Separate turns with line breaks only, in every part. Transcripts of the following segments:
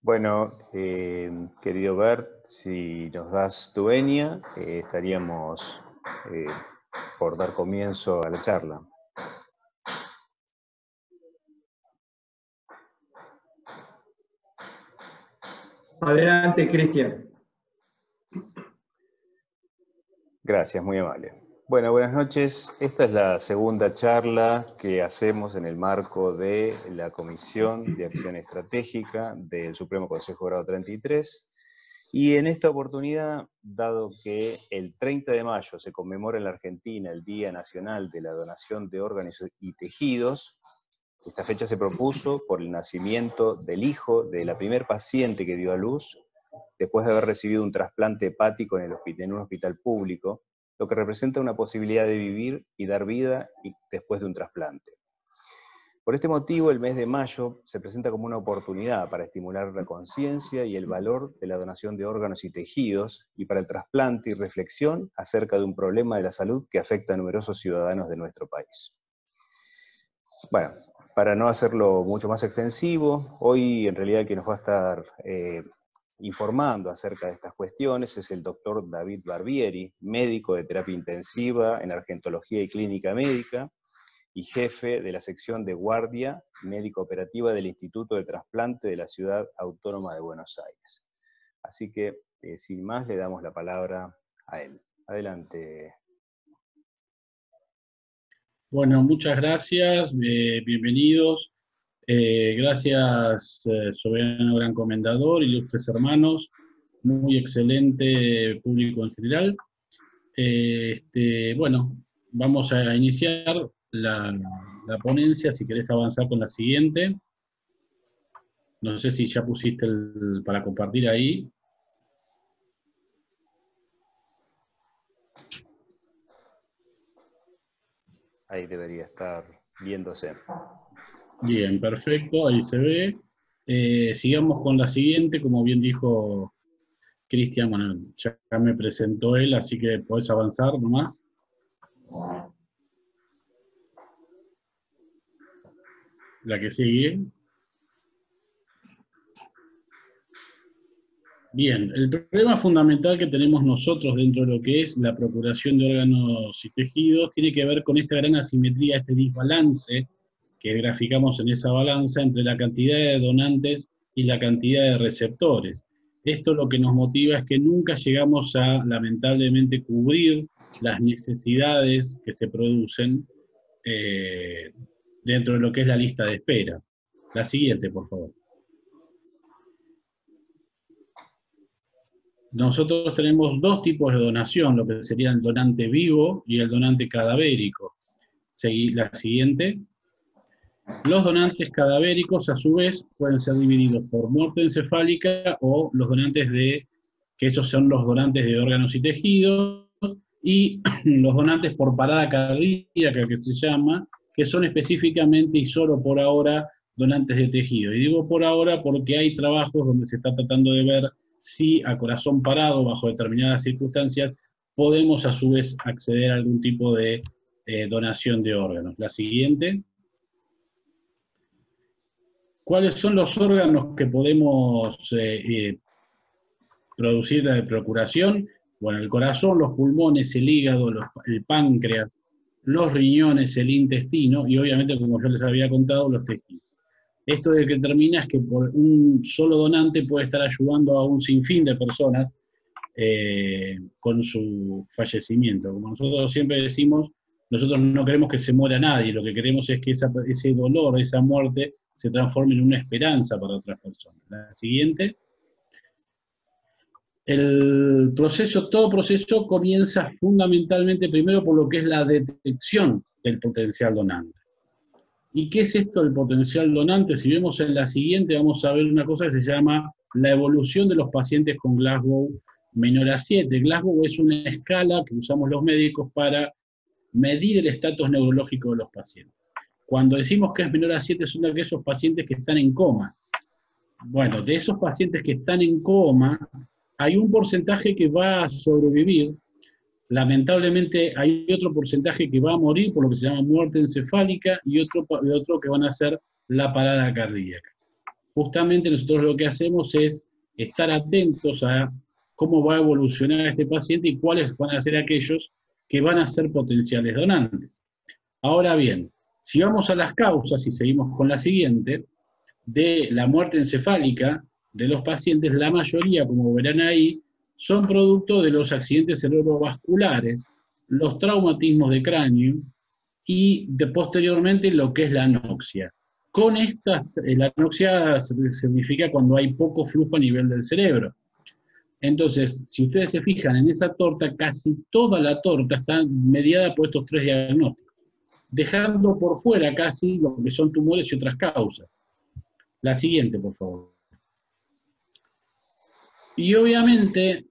Bueno, querido Bert, si nos das tu venia, estaríamos eh, por dar comienzo a la charla.
Adelante, Cristian.
Gracias, muy amable. Bueno, buenas noches. Esta es la segunda charla que hacemos en el marco de la Comisión de Acción Estratégica del Supremo Consejo Grado 33. Y en esta oportunidad, dado que el 30 de mayo se conmemora en la Argentina el Día Nacional de la Donación de Órganos y Tejidos, esta fecha se propuso por el nacimiento del hijo de la primer paciente que dio a luz, después de haber recibido un trasplante hepático en un hospital público, lo que representa una posibilidad de vivir y dar vida después de un trasplante. Por este motivo, el mes de mayo se presenta como una oportunidad para estimular la conciencia y el valor de la donación de órganos y tejidos, y para el trasplante y reflexión acerca de un problema de la salud que afecta a numerosos ciudadanos de nuestro país. Bueno, para no hacerlo mucho más extensivo, hoy en realidad quien nos va a estar informando acerca de estas cuestiones es el doctor David Barbieri, médico de terapia intensiva en Argentología y Clínica Médica, y jefe de la sección de guardia médico operativa del Instituto de Trasplante de la Ciudad Autónoma de Buenos Aires. Así que, sin más, le damos la palabra a él. Adelante.
Bueno, muchas gracias, bienvenidos. Gracias, soberano gran comendador, ilustres hermanos, muy excelente público en general. Bueno, vamos a iniciar la ponencia, si querés avanzar con la siguiente. No sé si ya pusiste para compartir ahí.
Ahí debería estar viéndose.
Bien, perfecto, ahí se ve. Sigamos con la siguiente, como bien dijo Cristian, bueno, ya me presentó él, así que podés avanzar nomás. La que sigue. Bien, el problema fundamental que tenemos nosotros dentro de lo que es la procuración de órganos y tejidos tiene que ver con esta gran asimetría, este desbalance que graficamos en esa balanza entre la cantidad de donantes y la cantidad de receptores. Esto lo que nos motiva es que nunca llegamos a, lamentablemente, cubrir las necesidades que se producen dentro de lo que es la lista de espera. La siguiente, por favor. Nosotros tenemos dos tipos de donación, lo que sería el donante vivo y el donante cadavérico. La siguiente. Los donantes cadavéricos, a su vez, pueden ser divididos por muerte encefálica o los donantes que esos son los donantes de órganos y tejidos, y los donantes por parada cardíaca, que se llama, que son específicamente y solo por ahora donantes de tejido. Y digo por ahora porque hay trabajos donde se está tratando de ver si a corazón parado, bajo determinadas circunstancias, podemos a su vez acceder a algún tipo de donación de órganos. La siguiente. ¿Cuáles son los órganos que podemos producir de procuración? Bueno, el corazón, los pulmones, el hígado, el páncreas, los riñones, el intestino y obviamente, como yo les había contado, los tejidos. Esto lo que determina es que por un solo donante puede estar ayudando a un sinfín de personas con su fallecimiento. Como nosotros siempre decimos, nosotros no queremos que se muera nadie, lo que queremos es que ese dolor, esa muerte, se transforme en una esperanza para otras personas. La siguiente. Todo proceso comienza fundamentalmente primero por lo que es la detección del potencial donante. ¿Y qué es esto del potencial donante? Si vemos en la siguiente, vamos a ver una cosa que se llama la evolución de los pacientes con Glasgow menor a 7. Glasgow es una escala que usamos los médicos para medir el estatus neurológico de los pacientes. Cuando decimos que es menor a 7 son de aquellos pacientes que están en coma. Bueno, de esos pacientes que están en coma, hay un porcentaje que va a sobrevivir. Lamentablemente hay otro porcentaje que va a morir por lo que se llama muerte encefálica y otro que van a hacer la parada cardíaca. justamente nosotros lo que hacemos es estar atentos a cómo va a evolucionar este paciente y cuáles van a ser aquellos que van a ser potenciales donantes. Ahora bien, si vamos a las causas y seguimos con la siguiente, de la muerte encefálica de los pacientes, la mayoría, como verán ahí, son producto de los accidentes cerebrovasculares, los traumatismos de cráneo y posteriormente lo que es la anoxia. Con esta, la anoxia significa cuando hay poco flujo a nivel del cerebro. Entonces, si ustedes se fijan en esa torta, casi toda la torta está mediada por estos tres diagnósticos, dejando por fuera casi lo que son tumores y otras causas. La siguiente, por favor. Y obviamente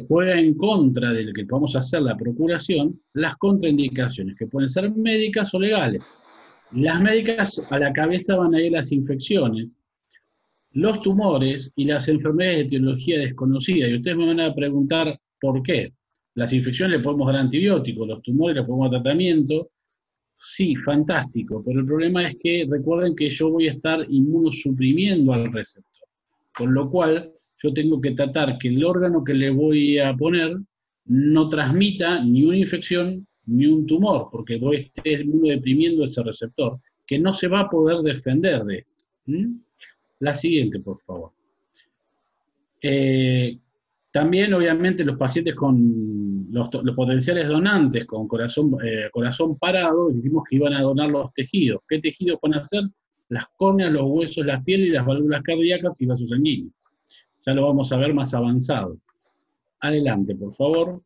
juega en contra de lo que vamos a hacer la procuración, las contraindicaciones, que pueden ser médicas o legales. Las médicas, a la cabeza van a ir las infecciones, los tumores y las enfermedades de etiología desconocida. Y ustedes me van a preguntar por qué. Las infecciones le podemos dar antibióticos, los tumores le podemos dar tratamiento. Sí, fantástico, pero el problema es que recuerden que yo voy a estar inmunosuprimiendo al receptor, con lo cual yo tengo que tratar que el órgano que le voy a poner no transmita ni una infección ni un tumor, porque voy a estar inmunodeprimiendo ese receptor, que no se va a poder defender de esto. La siguiente, por favor. También, obviamente, los pacientes con los potenciales donantes con corazón parado, dijimos que iban a donar los tejidos. ¿Qué tejidos van a hacer? Las córneas, los huesos, la piel y las válvulas cardíacas y vasos sanguíneos. Ya lo vamos a ver más avanzado. Adelante, por favor.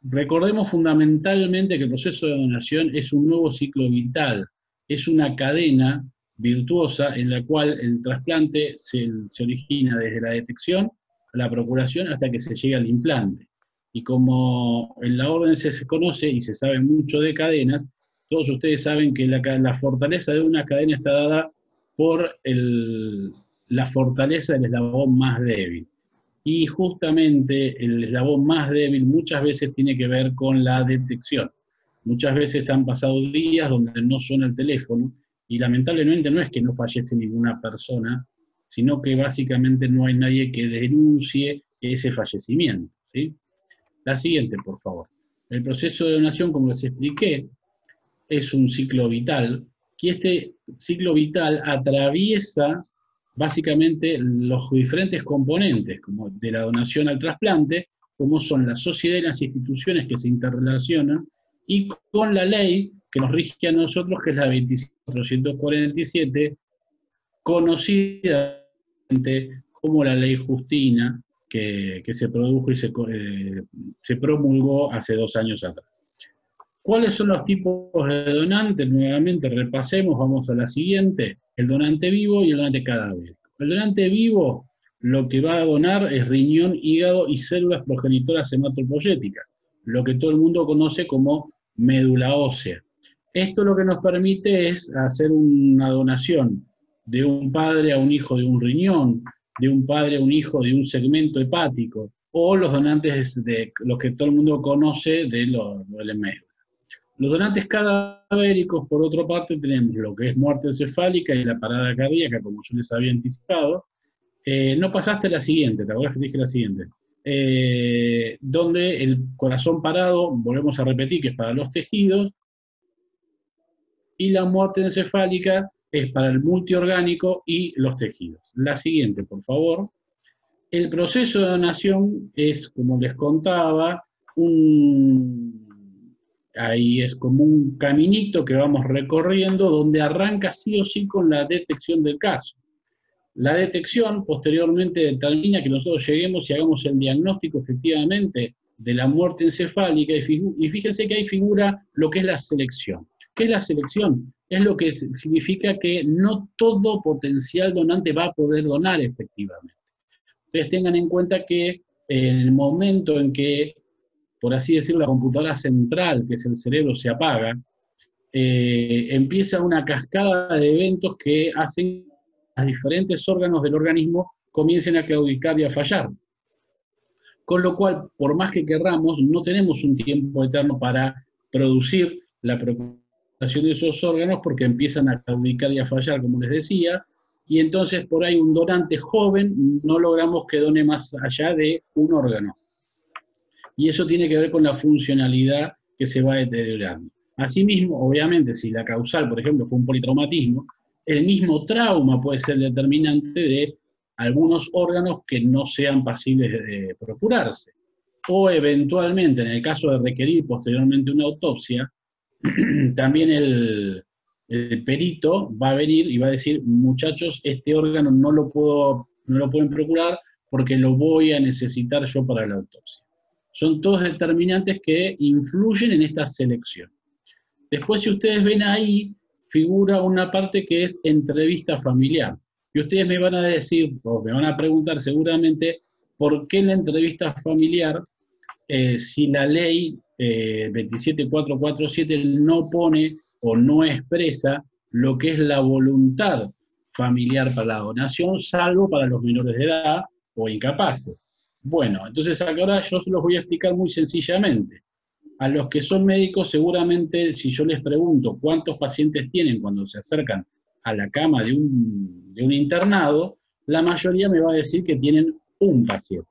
Recordemos fundamentalmente que el proceso de donación es un nuevo ciclo vital, es una cadena virtuosa en la cual el trasplante se origina desde la detección, la procuración, hasta que se llega al implante. Y como en la orden se conoce y se sabe mucho de cadenas, todos ustedes saben que la fortaleza de una cadena está dada por la fortaleza del eslabón más débil. Y justamente el eslabón más débil muchas veces tiene que ver con la detección. Muchas veces han pasado días donde no suena el teléfono, y lamentablemente no es que no fallece ninguna persona, sino que básicamente no hay nadie que denuncie ese fallecimiento, ¿sí? La siguiente, por favor. El proceso de donación, como les expliqué, es un ciclo vital, que este ciclo vital atraviesa básicamente los diferentes componentes como de la donación al trasplante, como son la sociedad y las instituciones que se interrelacionan, y con la ley que nos rige a nosotros, que es la 25.447, conocida como la ley Justina, que se produjo y se promulgó hace 2 años atrás. ¿Cuáles son los tipos de donantes? Nuevamente repasemos, vamos a la siguiente. El donante vivo y el donante cadavérico. El donante vivo lo que va a donar es riñón, hígado y células progenitoras hematopoyéticas, lo que todo el mundo conoce como médula ósea. Esto lo que nos permite es hacer una donación de un padre a un hijo de un riñón, de un padre a un hijo de un segmento hepático, o los donantes de los que todo el mundo conoce de la médula. Los donantes cadavéricos, por otra parte, tenemos lo que es muerte encefálica y la parada cardíaca, como yo les había anticipado. No pasaste la siguiente, ¿te acuerdas que dije la siguiente? Donde el corazón parado, volvemos a repetir que es para los tejidos, y la muerte encefálica es para el multiorgánico y los tejidos. La siguiente, por favor. El proceso de donación es, como les contaba, ahí es como un caminito que vamos recorriendo donde arranca sí o sí con la detección del caso. La detección posteriormente determina que nosotros lleguemos y hagamos el diagnóstico efectivamente de la muerte encefálica, y fíjense que ahí figura lo que es la selección. ¿Qué es la selección? Es lo que significa que no todo potencial donante va a poder donar efectivamente. Ustedes tengan en cuenta que en el momento en que, por así decirlo, la computadora central, que es el cerebro, se apaga, empieza una cascada de eventos que hacen que los diferentes órganos del organismo comiencen a claudicar y a fallar. Con lo cual, por más que querramos, no tenemos un tiempo eterno para producir la procuración de esos órganos, porque empiezan a claudicar y a fallar, como les decía, y entonces por ahí un donante joven no logramos que done más allá de un órgano. Y eso tiene que ver con la funcionalidad que se va deteriorando. Asimismo, obviamente, si la causal, por ejemplo, fue un politraumatismo, el mismo trauma puede ser determinante de algunos órganos que no sean pasibles de procurarse. O eventualmente, en el caso de requerir posteriormente una autopsia, también el perito va a venir y va a decir, muchachos, este órgano no lo pueden procurar porque lo voy a necesitar yo para la autopsia. Son todos determinantes que influyen en esta selección. Después, si ustedes ven ahí, figura una parte que es entrevista familiar. Y ustedes me van a decir, o me van a preguntar seguramente, ¿por qué la entrevista familiar, si la ley 27447 no pone o no expresa lo que es la voluntad familiar para la donación, salvo para los menores de edad o incapaces? Bueno, entonces ahora yo se los voy a explicar muy sencillamente. A los que son médicos, seguramente, si yo les pregunto cuántos pacientes tienen cuando se acercan a la cama de un internado, la mayoría me va a decir que tienen un paciente.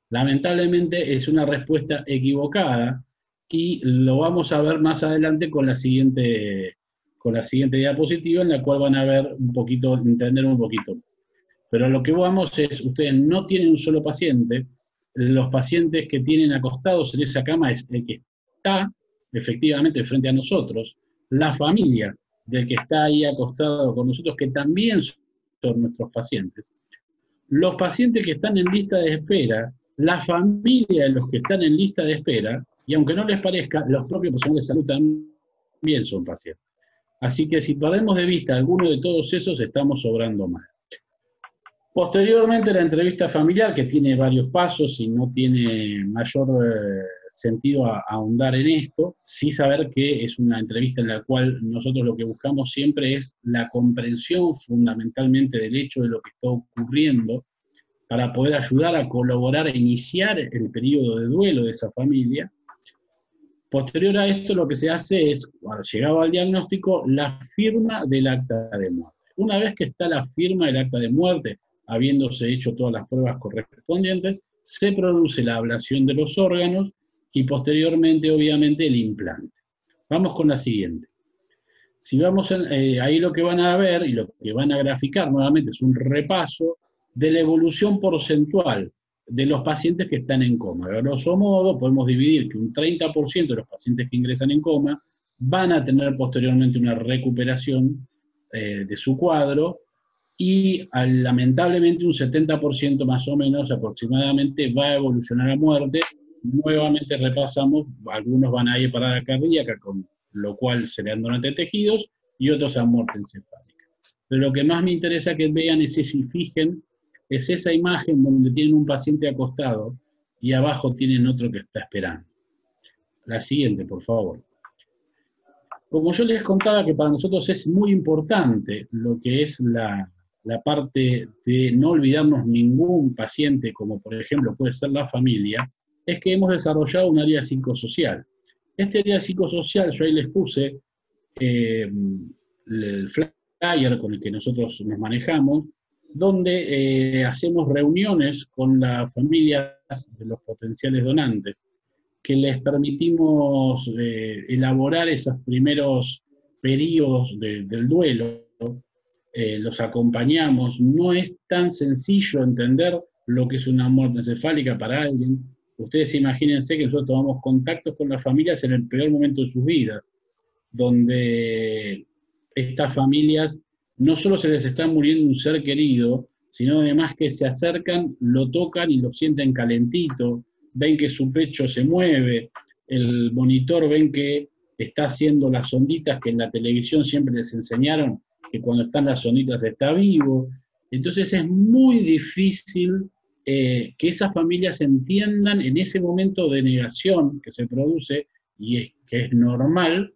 Lamentablemente es una respuesta equivocada y lo vamos a ver más adelante con la siguiente diapositiva, en la cual van a ver un poquito, entender un poquito. Pero lo que vamos es, ustedes no tienen un solo paciente, los pacientes que tienen acostados en esa cama es el que está efectivamente frente a nosotros, la familia del que está ahí acostado con nosotros, que también son nuestros pacientes, los pacientes que están en lista de espera, la familia de los que están en lista de espera, y aunque no les parezca, los propios profesionales de salud también son pacientes. Así que si perdemos de vista alguno de todos esos, estamos obrando mal. Posteriormente la entrevista familiar, que tiene varios pasos y no tiene mayor sentido ahondar en esto, sí saber que es una entrevista en la cual nosotros lo que buscamos siempre es la comprensión fundamentalmente del hecho de lo que está ocurriendo, para poder ayudar a colaborar a iniciar el periodo de duelo de esa familia. Posterior a esto lo que se hace es, cuando llegado al diagnóstico, la firma del acta de muerte. Una vez que está la firma del acta de muerte, habiéndose hecho todas las pruebas correspondientes, se produce la ablación de los órganos y posteriormente, obviamente, el implante. Vamos con la siguiente. Si vamos ahí lo que van a ver y lo que van a graficar nuevamente es un repaso de la evolución porcentual de los pacientes que están en coma. A grosso modo, podemos dividir que un 30% de los pacientes que ingresan en coma van a tener posteriormente una recuperación de su cuadro, y lamentablemente un 70% más o menos aproximadamente va a evolucionar a muerte. Nuevamente repasamos, algunos van a ir a parada cardíaca, con lo cual serían donantes de tejidos, y otros a muerte encefálica. Pero lo que más me interesa que vean es si fijen, es esa imagen donde tienen un paciente acostado y abajo tienen otro que está esperando. La siguiente, por favor. Como yo les contaba que para nosotros es muy importante lo que es la parte de no olvidarnos ningún paciente, como por ejemplo puede ser la familia, es que hemos desarrollado un área psicosocial. Este área psicosocial, yo ahí les puse el flyer con el que nosotros nos manejamos, donde hacemos reuniones con las familias de los potenciales donantes, que les permitimos elaborar esos primeros periodos del duelo, los acompañamos. No es tan sencillo entender lo que es una muerte encefálica para alguien. Ustedes imagínense que nosotros tomamos contactos con las familias en el peor momento de sus vidas, donde estas familias no solo se les está muriendo un ser querido, sino además que se acercan, lo tocan y lo sienten calentito, ven que su pecho se mueve, el monitor ven que está haciendo las onditas que en la televisión siempre les enseñaron, que cuando están las onditas está vivo. Entonces es muy difícil que esas familias entiendan en ese momento de negación que se produce, y que es normal,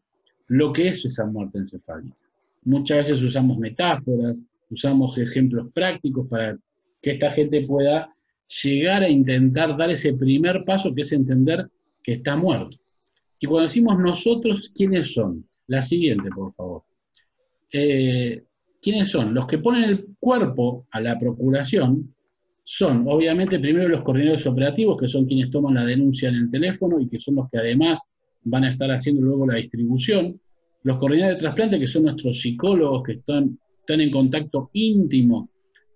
lo que es esa muerte encefálica. Muchas veces usamos metáforas, usamos ejemplos prácticos para que esta gente pueda llegar a intentar dar ese primer paso, que es entender que está muerto. Y cuando decimos nosotros, ¿quiénes son? La siguiente, por favor. ¿quiénes son? Los que ponen el cuerpo a la procuración son, obviamente, primero los coordinadores operativos, que son quienes toman la denuncia en el teléfono y que son los que además van a estar haciendo luego la distribución. Los coordinadores de trasplante, que son nuestros psicólogos que están en contacto íntimo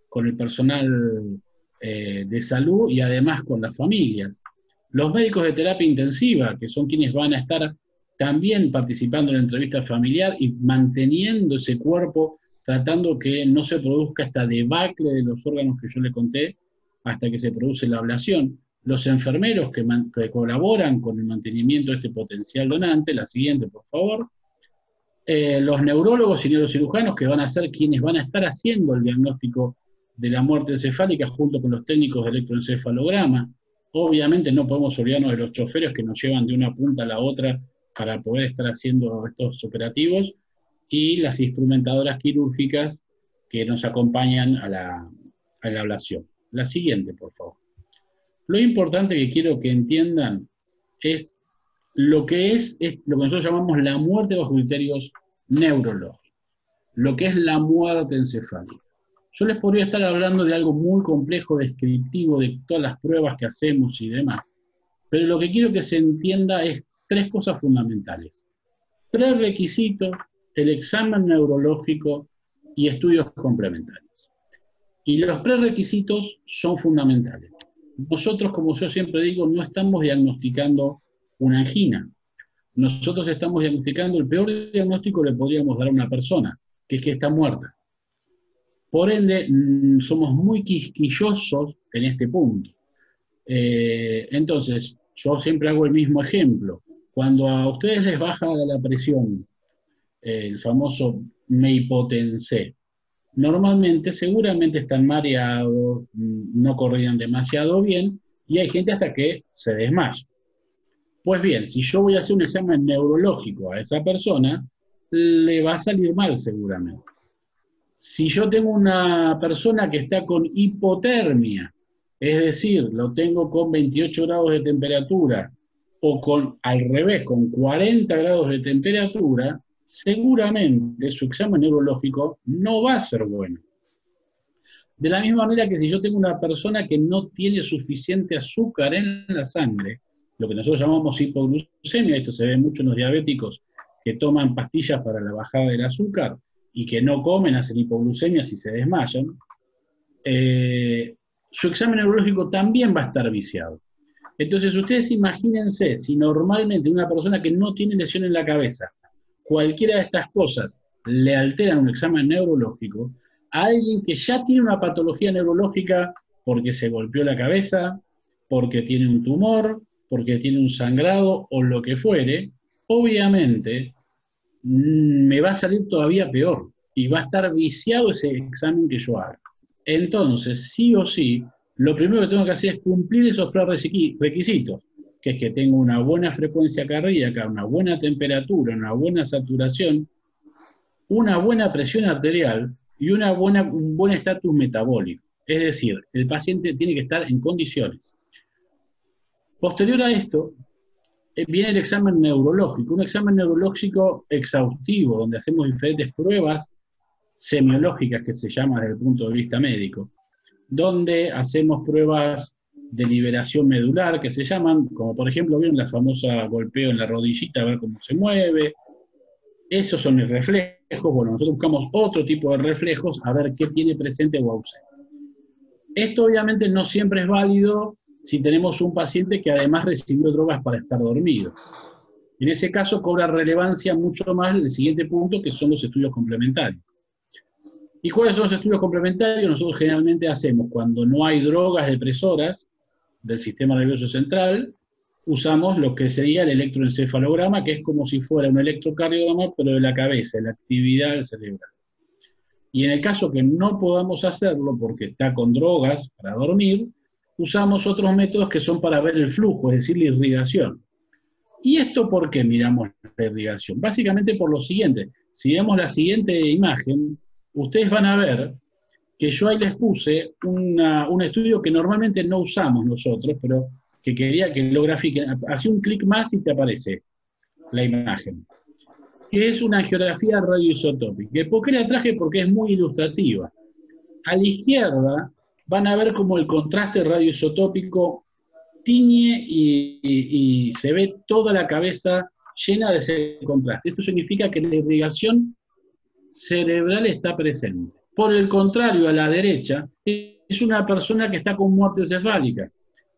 con el personal de salud y además con las familias. Los médicos de terapia intensiva, que son quienes van a estar también participando en la entrevista familiar y manteniendo ese cuerpo, tratando que no se produzca esta debacle de los órganos que yo le conté hasta que se produce la ablación. Los enfermeros que colaboran con el mantenimiento de este potencial donante, la siguiente, por favor. Los neurólogos y neurocirujanos que van a ser quienes van a estar haciendo el diagnóstico de la muerte encefálica junto con los técnicos de electroencefalograma. Obviamente no podemos olvidarnos de los choferes que nos llevan de una punta a la otra para poder estar haciendo estos operativos, y las instrumentadoras quirúrgicas que nos acompañan a la ablación. La siguiente, por favor. Lo importante que quiero que entiendan es lo que nosotros llamamos la muerte bajo criterios neurológicos, lo que es la muerte encefálica. Yo les podría estar hablando de algo muy complejo, descriptivo, de todas las pruebas que hacemos y demás, pero lo que quiero que se entienda es 3 cosas fundamentales. 3 requisitos: el examen neurológico y estudios complementarios. Y los prerequisitos son fundamentales. Nosotros, como yo siempre digo, no estamos diagnosticando una angina. Nosotros estamos diagnosticando el peor diagnóstico que le podríamos dar a una persona, que es que está muerta. Por ende, somos muy quisquillosos en este punto. Entonces, yo siempre hago el mismo ejemplo. Cuando a ustedes les baja la presión, el famoso me hipotensé, normalmente, seguramente están mareados, no corrían demasiado bien, y hay gente hasta que se desmaya. Pues bien, si yo voy a hacer un examen neurológico a esa persona, le va a salir mal seguramente. Si yo tengo una persona que está con hipotermia, es decir, lo tengo con 28 grados de temperatura, o con, al revés, con 40 grados de temperatura, seguramente su examen neurológico no va a ser bueno. De la misma manera que si yo tengo una persona que no tiene suficiente azúcar en la sangre, lo que nosotros llamamos hipoglucemia, esto se ve mucho en los diabéticos que toman pastillas para la bajada del azúcar y que no comen, hacen hipoglucemia si se desmayan, su examen neurológico también va a estar viciado. Entonces ustedes imagínense si normalmente una persona que no tiene lesión en la cabeza, cualquiera de estas cosas le alteran un examen neurológico, a alguien que ya tiene una patología neurológica porque se golpeó la cabeza, porque tiene un tumor, porque tiene un sangrado o lo que fuere, obviamente me va a salir todavía peor y va a estar viciado ese examen que yo haga. Entonces, sí o sí, lo primero que tengo que hacer es cumplir esos requisitos, que es que tenga una buena frecuencia cardíaca, una buena temperatura, una buena saturación, una buena presión arterial y un buen estatus metabólico. Es decir, el paciente tiene que estar en condiciones. Posterior a esto, viene el examen neurológico, un examen neurológico exhaustivo, donde hacemos diferentes pruebas semiológicas, que se llama desde el punto de vista médico, donde hacemos pruebas de liberación medular, que se llaman, como por ejemplo, vieron la famosa golpeo en la rodillita, a ver cómo se mueve. Esos son los reflejos. Bueno, nosotros buscamos otro tipo de reflejos, a ver qué tiene presente o ausente. Esto obviamente no siempre es válido si tenemos un paciente que además recibió drogas para estar dormido. En ese caso cobra relevancia mucho más el siguiente punto, que son los estudios complementarios. ¿Y cuáles son los estudios complementarios? Nosotros generalmente hacemos, cuando no hay drogas depresoras del sistema nervioso central, usamos lo que sería el electroencefalograma, que es como si fuera un electrocardiograma, pero de la cabeza, la actividad cerebral. Y en el caso que no podamos hacerlo porque está con drogas para dormir, usamos otros métodos que son para ver el flujo, es decir, la irrigación. ¿Y esto por qué miramos la irrigación? Básicamente por lo siguiente. Si vemos la siguiente imagen, ustedes van a ver que yo ahí les puse un estudio que normalmente no usamos nosotros, pero que quería que lo grafiquen. Hacía un clic más y te aparece la imagen. que es una angiografía radioisotópica. ¿Por qué la traje? Porque es muy ilustrativa. A la izquierda van a ver cómo el contraste radioisotópico tiñe y se ve toda la cabeza llena de ese contraste. Esto significa que la irrigación cerebral está presente. Por el contrario, a la derecha, es una persona que está con muerte encefálica,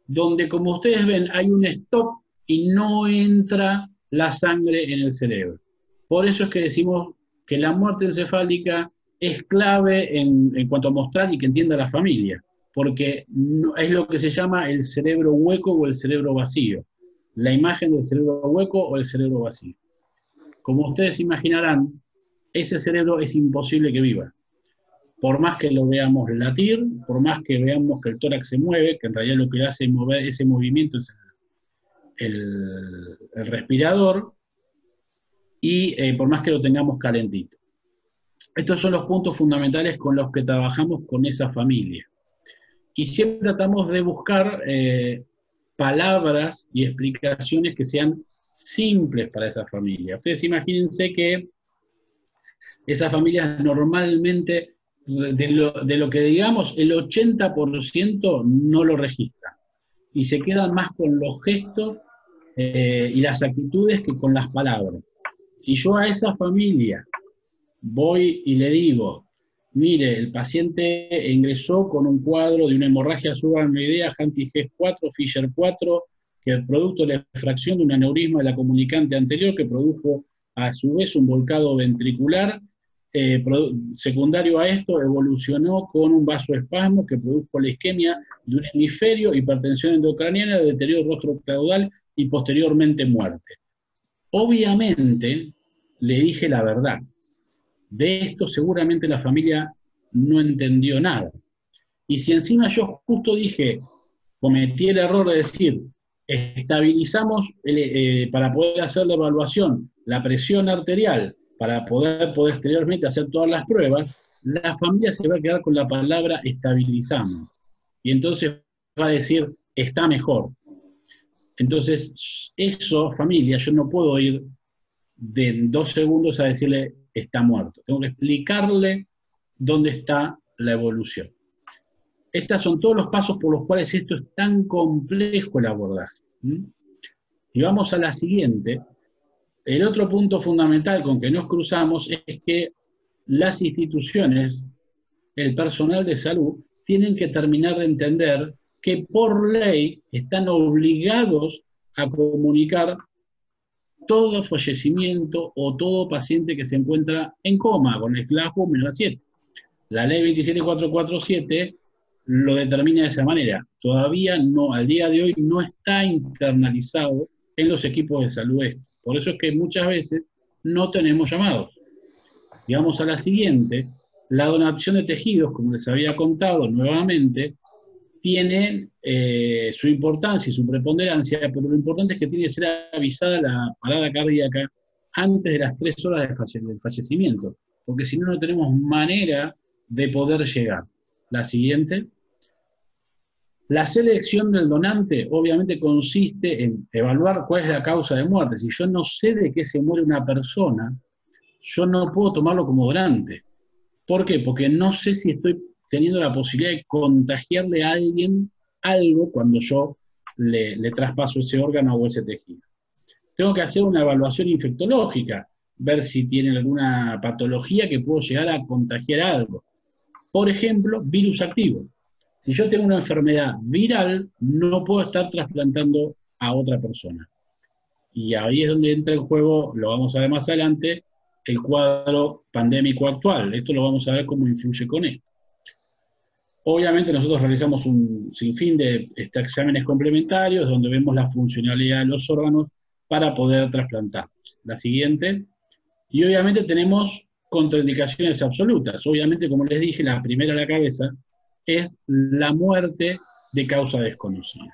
donde, como ustedes ven, hay un stop y no entra la sangre en el cerebro. Por eso es que decimos que la muerte encefálica es clave en cuanto a mostrar y que entienda la familia, porque es lo que se llama el cerebro hueco o el cerebro vacío, la imagen del cerebro hueco o el cerebro vacío. Como ustedes imaginarán, ese cerebro es imposible que viva. Por más que lo veamos latir, por más que veamos que el tórax se mueve, que en realidad lo que hace mover ese movimiento es el respirador, y por más que lo tengamos calentito. Estos son los puntos fundamentales con los que trabajamos con esa familia. Y siempre tratamos de buscar palabras y explicaciones que sean simples para esa familia. Ustedes imagínense que esa familia normalmente, de lo que digamos, el 80% no lo registra. Y se quedan más con los gestos y las actitudes que con las palabras. Si yo a esa familia voy y le digo, mire, el paciente ingresó con un cuadro de una hemorragia subaracnoidea, Hanty-Hess 4, Fisher 4, que es producto de la fracción de un aneurisma de la comunicante anterior que produjo a su vez un volcado ventricular, secundario a esto evolucionó con un vasoespasmo que produjo la isquemia de un hemisferio, hipertensión endocraniana, deterioro rostro-caudal y posteriormente muerte. Obviamente le dije la verdad. De esto seguramente la familia no entendió nada. Y si encima yo justo dije, cometí el error de decir, estabilizamos para poder hacer la evaluación, la presión arterial, para poder posteriormente hacer todas las pruebas, la familia se va a quedar con la palabra estabilizamos. Y entonces va a decir, está mejor. Entonces, eso, familia, yo no puedo ir de 2 segundos a decirle, está muerto. Tengo que explicarle dónde está la evolución. Estos son todos los pasos por los cuales esto es tan complejo el abordaje. Y vamos a la siguiente. El otro punto fundamental con que nos cruzamos es que las instituciones, el personal de salud, tienen que terminar de entender que por ley están obligados a comunicar todo fallecimiento o todo paciente que se encuentra en coma con el CLASPO menor a 7. La ley 27447 lo determina de esa manera. Todavía no, al día de hoy, no está internalizado en los equipos de salud esto. Por eso es que muchas veces no tenemos llamados. Y vamos a la siguiente. La donación de tejidos, como les había contado nuevamente, tiene su importancia y su preponderancia, pero lo importante es que tiene que ser avisada la parada cardíaca antes de las 3 horas del fallecimiento, porque si no, no tenemos manera de poder llegar. La siguiente. La selección del donante obviamente consiste en evaluar cuál es la causa de muerte. Si yo no sé de qué se muere una persona, yo no puedo tomarlo como donante. ¿Por qué? Porque no sé si estoy teniendo la posibilidad de contagiarle a alguien algo cuando yo le traspaso ese órgano o ese tejido. Tengo que hacer una evaluación infectológica, ver si tiene alguna patología que puedo llegar a contagiar algo. Por ejemplo, virus activo. Si yo tengo una enfermedad viral, no puedo estar trasplantando a otra persona. Y ahí es donde entra en juego, lo vamos a ver más adelante, el cuadro pandémico actual. Esto lo vamos a ver cómo influye con esto. Obviamente nosotros realizamos un sinfín de exámenes complementarios donde vemos la funcionalidad de los órganos para poder trasplantar. La siguiente. Y obviamente tenemos contraindicaciones absolutas. Obviamente, como les dije, la primera a la cabeza es la muerte de causa desconocida.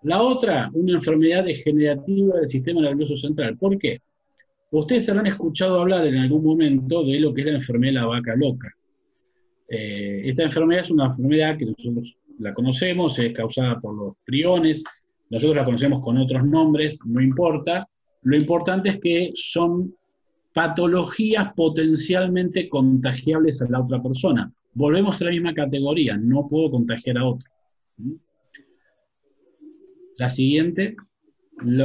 La otra, una enfermedad degenerativa del sistema nervioso central. ¿Por qué? Ustedes habrán escuchado hablar en algún momento de lo que es la enfermedad de la vaca loca. Esta enfermedad es una enfermedad que nosotros la conocemos, es causada por los priones, nosotros la conocemos con otros nombres, no importa. Lo importante es que son patologías potencialmente contagiables a la otra persona. Volvemos a la misma categoría, no puedo contagiar a otro. La siguiente,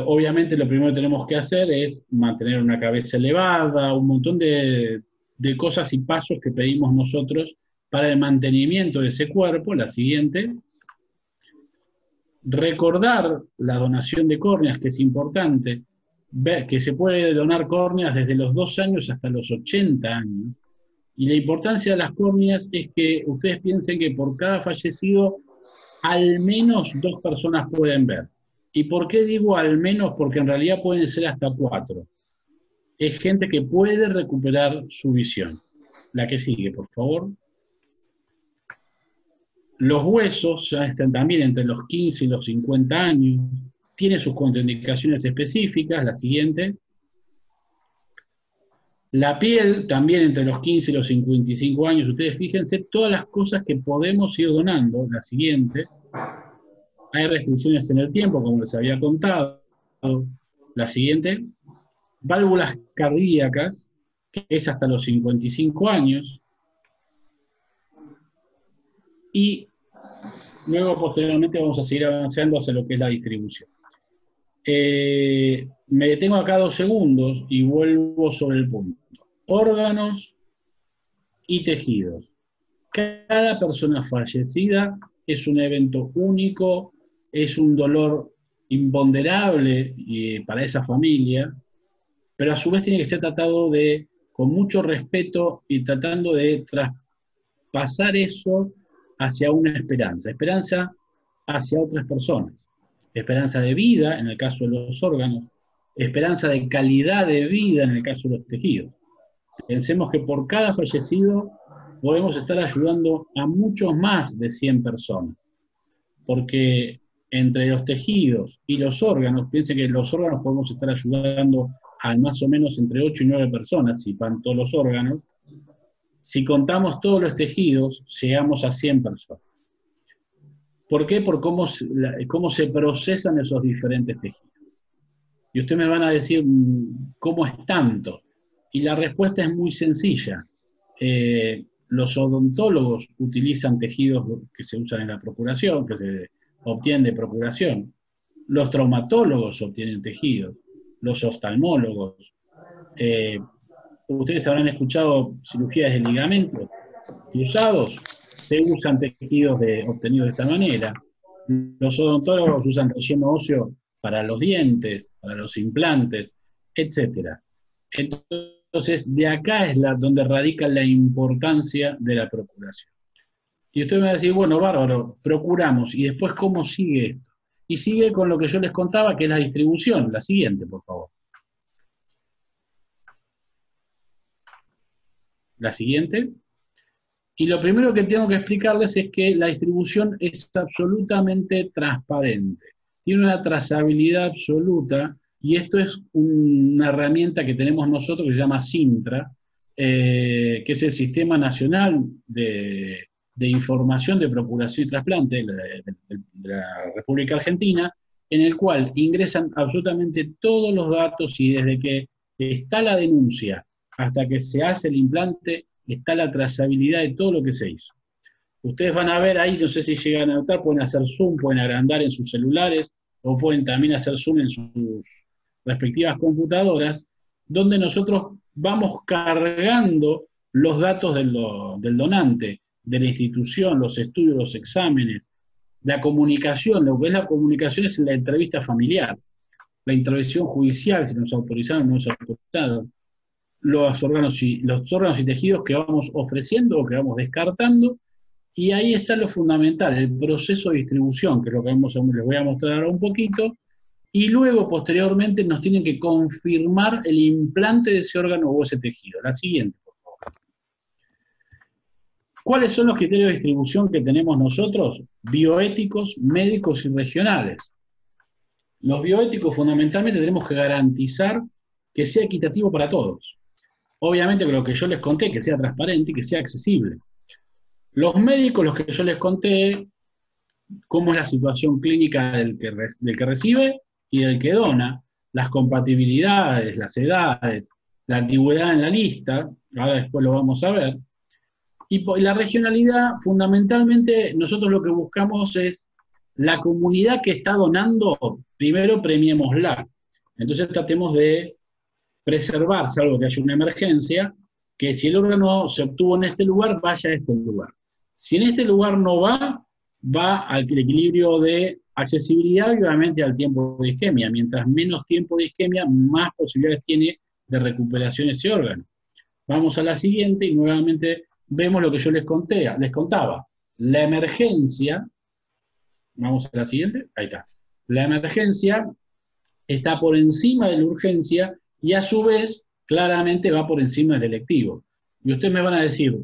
obviamente lo primero que tenemos que hacer es mantener una cabeza elevada, un montón de cosas y pasos que pedimos nosotros para el mantenimiento de ese cuerpo. La siguiente, recordar la donación de córneas, que es importante, ver que se puede donar córneas desde los 2 años hasta los 80 años, y la importancia de las córneas es que ustedes piensen que por cada fallecido al menos 2 personas pueden ver. ¿Y por qué digo al menos? Porque en realidad pueden ser hasta 4. Es gente que puede recuperar su visión. La que sigue, por favor. Los huesos ya están también entre los 15 y los 50 años. Tiene sus contraindicaciones específicas. La siguiente. La piel también entre los 15 y los 55 años. Ustedes fíjense todas las cosas que podemos ir donando. La siguiente. Hay restricciones en el tiempo, como les había contado. La siguiente. Válvulas cardíacas, que es hasta los 55 años. Y luego, posteriormente, vamos a seguir avanzando hacia lo que es la distribución. Me detengo acá 2 segundos y vuelvo sobre el punto. Órganos y tejidos. Cada persona fallecida es un evento único, es un dolor imponderable para esa familia, pero a su vez tiene que ser tratado con mucho respeto y tratando de traspasar eso hacia una esperanza hacia otras personas. Esperanza de vida, en el caso de los órganos, esperanza de calidad de vida, en el caso de los tejidos. Pensemos que por cada fallecido podemos estar ayudando a muchos más de 100 personas, porque entre los tejidos y los órganos, piensen que los órganos podemos estar ayudando a más o menos entre 8 y 9 personas, si van todos los órganos. Si contamos todos los tejidos, llegamos a 100 personas. ¿Por qué? Por cómo se procesan esos diferentes tejidos. Y ustedes me van a decir, ¿cómo es tanto? Y la respuesta es muy sencilla. Los odontólogos utilizan tejidos que se usan en la procuración, que se obtienen de procuración. Los traumatólogos obtienen tejidos. Los oftalmólogos. Ustedes habrán escuchado cirugías de ligamentos cruzados, se usan tejidos obtenidos de esta manera. Los odontólogos usan relleno óseo para los dientes, para los implantes, etc. Entonces, de acá es donde radica la importancia de la procuración. Y usted me va a decir, bueno, bárbaro, procuramos, y después, ¿cómo sigue esto? Y sigue con lo que yo les contaba, que es la distribución. La siguiente, por favor. La siguiente. Y lo primero que tengo que explicarles es que la distribución es absolutamente transparente. Tiene una trazabilidad absoluta, y esto es una herramienta que tenemos nosotros que se llama Sintra, que es el Sistema Nacional de Información de Procuración y Trasplante de la República Argentina, en el cual ingresan absolutamente todos los datos, y desde que está la denuncia hasta que se hace el implante, está la trazabilidad de todo lo que se hizo. Ustedes van a ver ahí, no sé si llegan a notar, pueden hacer zoom, pueden agrandar en sus celulares, o pueden también hacer zoom en sus respectivas computadoras, donde nosotros vamos cargando los datos del donante, de la institución, los estudios, los exámenes, la comunicación. Lo que es la comunicación es la entrevista familiar, la intervención judicial, si nos autorizaron o no nos autorizaron, los órganos y tejidos que vamos ofreciendo o que vamos descartando, y ahí está lo fundamental, el proceso de distribución, que es lo que les voy a mostrar ahora un poquito, y luego, posteriormente, nos tienen que confirmar el implante de ese órgano o ese tejido. La siguiente, por favor. ¿Cuáles son los criterios de distribución que tenemos nosotros? Bioéticos, médicos y regionales. Los bioéticos, fundamentalmente, tenemos que garantizar que sea equitativo para todos. Obviamente, lo que yo les conté, que sea transparente y que sea accesible. Los médicos, los que yo les conté, cómo es la situación clínica del que recibe y del que dona, las compatibilidades, las edades, la antigüedad en la lista, ahora después lo vamos a ver, y la regionalidad, fundamentalmente, nosotros lo que buscamos es la comunidad que está donando, primero premiémosla. Entonces tratemos de preservar, salvo que haya una emergencia, que si el órgano se obtuvo en este lugar, vaya a este lugar. Si en este lugar no va, va al equilibrio de accesibilidad y obviamente al tiempo de isquemia. Mientras menos tiempo de isquemia, más posibilidades tiene de recuperación ese órgano. Vamos a la siguiente y nuevamente vemos lo que yo les contaba. La emergencia, vamos a la siguiente, ahí está. La emergencia está por encima de la urgencia y a su vez claramente va por encima del electivo. Y ustedes me van a decir,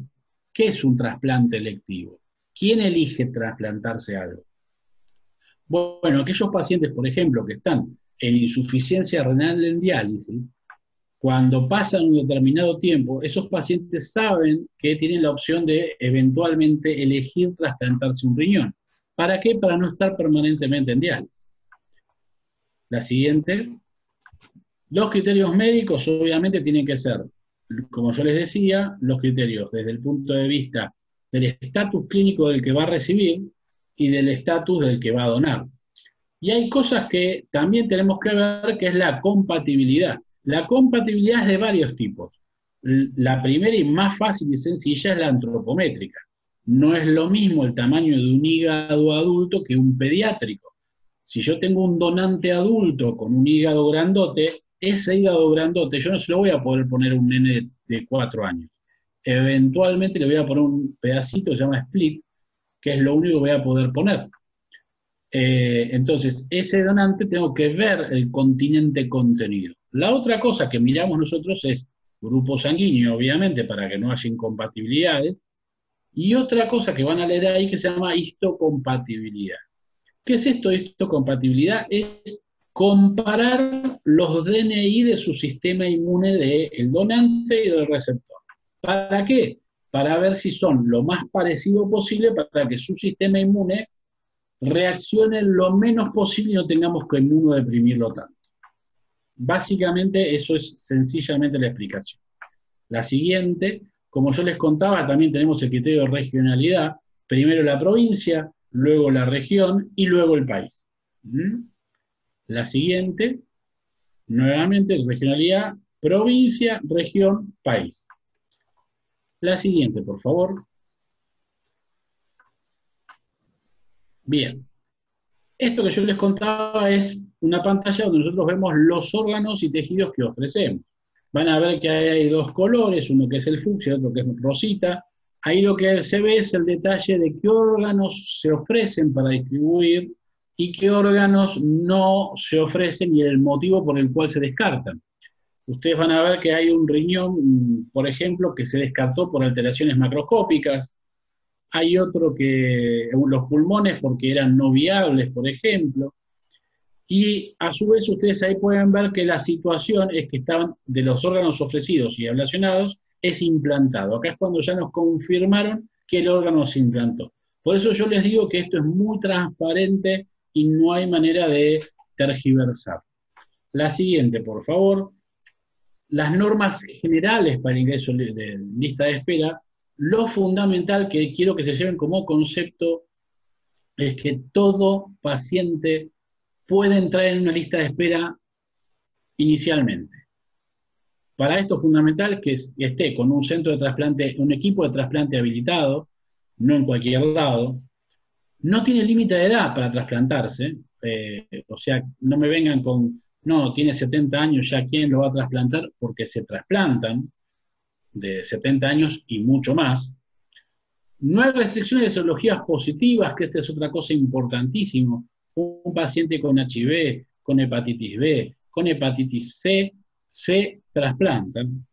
¿qué es un trasplante electivo? ¿Quién elige trasplantarse algo? Bueno, aquellos pacientes, por ejemplo, que están en insuficiencia renal en diálisis, cuando pasan un determinado tiempo, esos pacientes saben que tienen la opción de eventualmente elegir trasplantarse un riñón. ¿Para qué? Para no estar permanentemente en diálisis. La siguiente. Los criterios médicos obviamente tienen que ser, como yo les decía, los criterios desde el punto de vista del estatus clínico del que va a recibir y del estatus del que va a donar. Y hay cosas que también tenemos que ver, que es la compatibilidad. La compatibilidad es de varios tipos. La primera y más fácil y sencilla es la antropométrica. No es lo mismo el tamaño de un hígado adulto que un pediátrico. Si yo tengo un donante adulto con un hígado grandote, ese hígado grandote yo no se lo voy a poder poner a un nene de 4 años. Eventualmente le voy a poner un pedacito que se llama split, que es lo único que voy a poder poner. Entonces, ese donante tengo que ver el continente contenido. La otra cosa que miramos nosotros es grupo sanguíneo, obviamente, para que no haya incompatibilidades, y otra cosa que van a leer ahí que se llama histocompatibilidad. ¿Qué es esto de histocompatibilidad? Es comparar los DNI de su sistema inmune del donante y del receptor. ¿Para qué? Para ver si son lo más parecido posible para que su sistema inmune reaccione lo menos posible y no tengamos que inmunodeprimirlo tanto. Básicamente eso es sencillamente la explicación. La siguiente, como yo les contaba, también tenemos el criterio de regionalidad, primero la provincia, luego la región y luego el país. La siguiente, nuevamente regionalidad, provincia, región, país. La siguiente, por favor. Bien. Esto que yo les contaba es una pantalla donde nosotros vemos los órganos y tejidos que ofrecemos. Van a ver que hay dos colores, uno que es el fucsia y otro que es rosita. Ahí lo que se ve es el detalle de qué órganos se ofrecen para distribuir y qué órganos no se ofrecen y el motivo por el cual se descartan. Ustedes van a ver que hay un riñón, por ejemplo, que se descartó por alteraciones macroscópicas. Hay otro que, los pulmones porque eran no viables, por ejemplo. Y a su vez ustedes ahí pueden ver que la situación es que estaban de los órganos ofrecidos y ablacionados es implantado. Acá es cuando ya nos confirmaron que el órgano se implantó. Por eso yo les digo que esto es muy transparente y no hay manera de tergiversar. La siguiente, por favor. Las normas generales para el ingreso de lista de espera, lo fundamental que quiero que se lleven como concepto es que todo paciente puede entrar en una lista de espera inicialmente. Para esto es fundamental que esté con un centro de trasplante, un equipo de trasplante habilitado, no en cualquier lado. No tiene límite de edad para trasplantarse, o sea, no me vengan con, no, tiene 70 años, ya quién lo va a trasplantar, porque se trasplantan de 70 años y mucho más. No hay restricciones de serologías positivas, que esta es otra cosa importantísima. Un paciente con HIV, con hepatitis B, con hepatitis C, se trasplantan.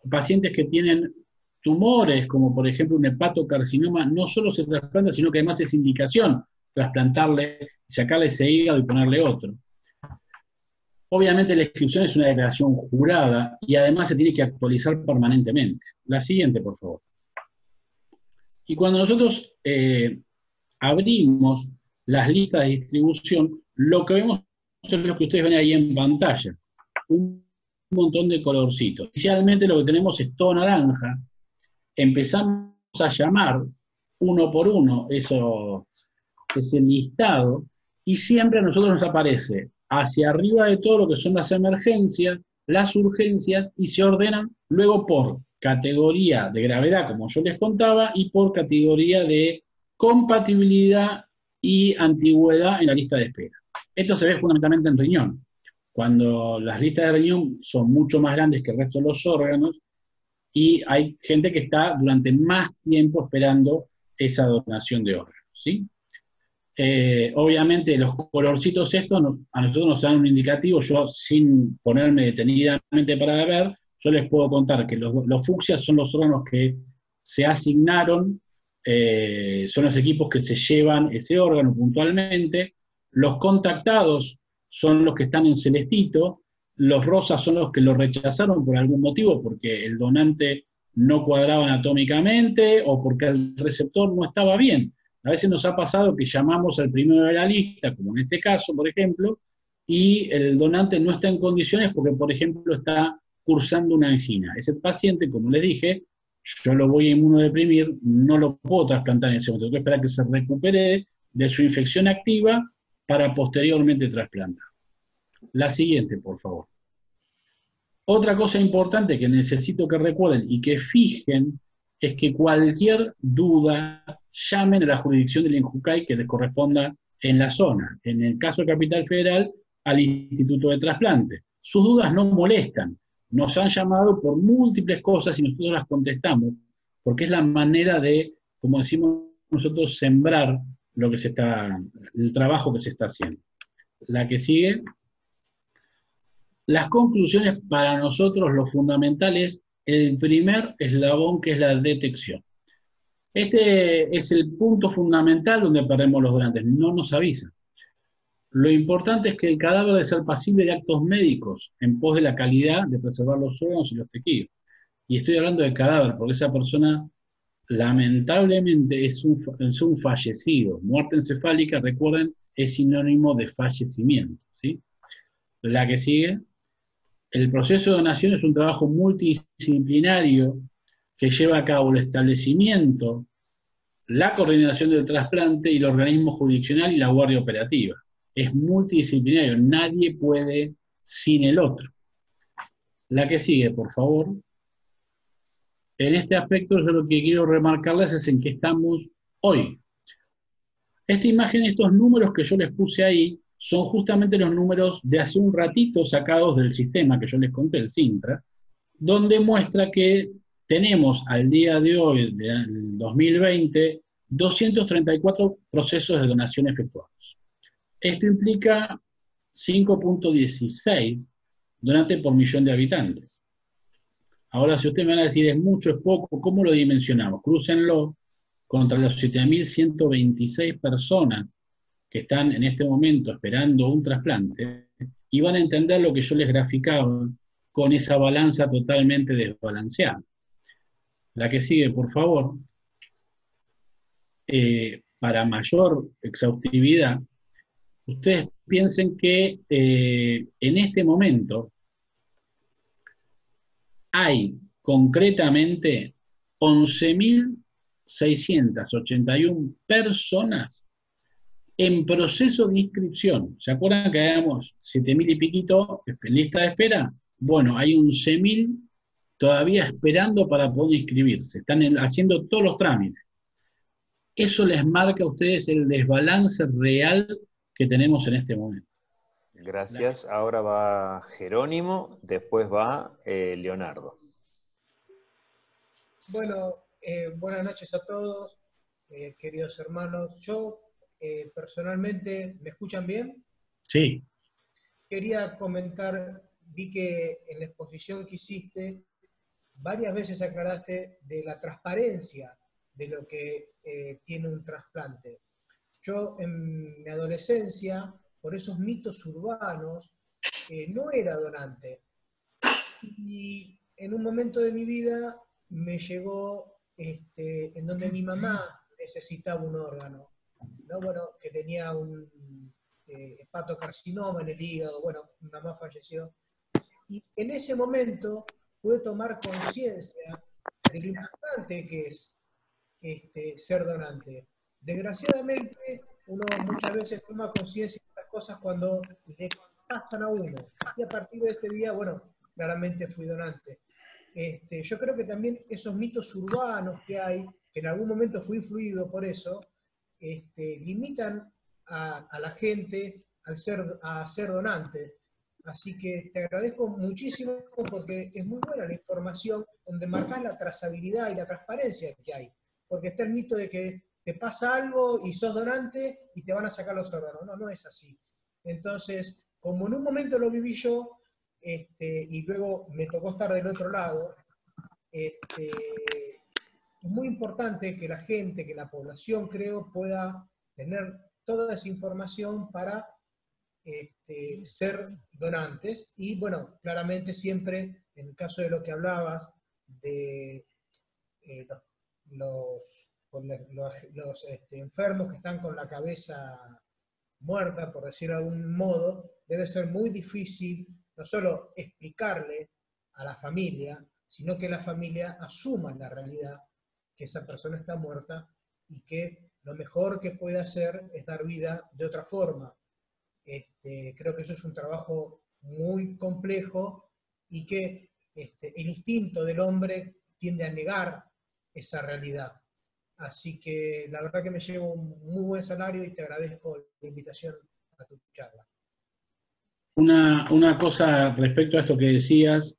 Pacientes que tienen tumores, como por ejemplo un hepatocarcinoma, no solo se trasplanta, sino que además es indicación trasplantarle, sacarle ese hígado y ponerle otro. Obviamente la inscripción es una declaración jurada y además se tiene que actualizar permanentemente. La siguiente, por favor. Y cuando nosotros abrimos las listas de distribución, lo que vemos es lo que ustedes ven ahí en pantalla. Un montón de colorcitos. Inicialmente lo que tenemos es todo naranja. Empezamos a llamar uno por uno ese listado, y siempre a nosotros nos aparece hacia arriba de todo lo que son las emergencias, las urgencias, y se ordenan luego por categoría de gravedad, como yo les contaba, y por categoría de compatibilidad y antigüedad en la lista de espera. Esto se ve fundamentalmente en riñón. Cuando las listas de riñón son mucho más grandes que el resto de los órganos, y hay gente que está durante más tiempo esperando esa donación de órganos, ¿sí? Obviamente los colorcitos estos a nosotros nos dan un indicativo. Yo, sin ponerme detenidamente para ver, yo les puedo contar que los fucsias son los órganos que se asignaron, son los equipos que se llevan ese órgano puntualmente. Los contactados son los que están en celestito. Los rosas son los que lo rechazaron por algún motivo, porque el donante no cuadraba anatómicamente o porque el receptor no estaba bien. A veces nos ha pasado que llamamos al primero de la lista, como en este caso, por ejemplo, y el donante no está en condiciones porque, por ejemplo, está cursando una angina. Ese paciente, como les dije, yo lo voy a inmunodeprimir, no lo puedo trasplantar en ese momento, tengo que esperar que se recupere de su infección activa para posteriormente trasplantar. La siguiente, por favor. Otra cosa importante que necesito que recuerden y que fijen es que cualquier duda, llamen a la jurisdicción del INJUCAI que les corresponda en la zona. En el caso de Capital Federal, al Instituto de Trasplante. Sus dudas no molestan. Nos han llamado por múltiples cosas y nosotros las contestamos, porque es la manera de, como decimos nosotros, sembrar lo que el trabajo que se está haciendo. La que sigue. Las conclusiones para nosotros, lo fundamental es el primer eslabón, que es la detección. Este es el punto fundamental donde perdemos los donantes, no nos avisan. Lo importante es que el cadáver debe ser pasible de actos médicos en pos de la calidad de preservar los órganos y los tejidos. Y estoy hablando del cadáver, porque esa persona lamentablemente es un fallecido. Muerte encefálica, recuerden, es sinónimo de fallecimiento, ¿sí? La que sigue. El proceso de donación es un trabajo multidisciplinario que lleva a cabo el establecimiento, la coordinación del trasplante y el organismo jurisdiccional y la guardia operativa. Es multidisciplinario, nadie puede sin el otro. La que sigue, por favor. En este aspecto yo lo que quiero remarcarles es en qué estamos hoy. Esta imagen, estos números que yo les puse ahí, son justamente los números de hace un ratito sacados del sistema que yo les conté, el Sintra, donde muestra que tenemos al día de hoy, del 2020, 234 procesos de donación efectuados. Esto implica 5.16 donantes por millón de habitantes. Ahora, si ustedes me van a decir es mucho, es poco, ¿cómo lo dimensionamos? Crúcenlo contra los 7.126 personas que están en este momento esperando un trasplante, y van a entender lo que yo les graficaba con esa balanza totalmente desbalanceada. La que sigue, por favor. Para mayor exhaustividad, ustedes piensen que en este momento hay concretamente 11.681 personas en proceso de inscripción. ¿Se acuerdan que habíamos 7.000 y piquito en lista de espera? Bueno, hay 11.000 todavía esperando para poder inscribirse. Están haciendo todos los trámites. Eso les marca a ustedes el desbalance real que tenemos en este momento.
Gracias. Ahora va Jerónimo, después va Leonardo.
Bueno, buenas noches a todos, queridos hermanos. Yo personalmente, ¿me escuchan bien?
Sí.
Quería comentar, vi que en la exposición que hiciste, varias veces aclaraste de la transparencia de lo que tiene un trasplante. Yo en mi adolescencia, por esos mitos urbanos, no era donante. Y en un momento de mi vida me llegó en donde mi mamá necesitaba un órgano, ¿no? Bueno, que tenía un hepatocarcinoma en el hígado, bueno, mi mamá falleció. Y en ese momento pude tomar conciencia de lo importante que es ser donante. Desgraciadamente, uno muchas veces toma conciencia de las cosas cuando le pasan a uno. Y a partir de ese día, bueno, claramente fui donante. Yo creo que también esos mitos urbanos que hay, que en algún momento fui influido por eso, limitan a la gente a ser donantes. Así que te agradezco muchísimo porque es muy buena la información donde marcas la trazabilidad y la transparencia que hay. Porque está el mito de que te pasa algo y sos donante y te van a sacar los órganos. No, no es así. Entonces, como en un momento lo viví yo, y luego me tocó estar del otro lado, es muy importante que la gente, que la población, creo, pueda tener toda esa información para ser donantes. Y bueno, claramente siempre, en el caso de lo que hablabas, de los enfermos que están con la cabeza muerta, por decirlo de algún modo, debe ser muy difícil no solo explicarle a la familia, sino que la familia asuma la realidad que esa persona está muerta y que lo mejor que puede hacer es dar vida de otra forma. Creo que eso es un trabajo muy complejo y que el instinto del hombre tiende a negar esa realidad. Así que la verdad que me llevo un muy buen salario y te agradezco la invitación a tu charla.
Una cosa respecto a esto que decías,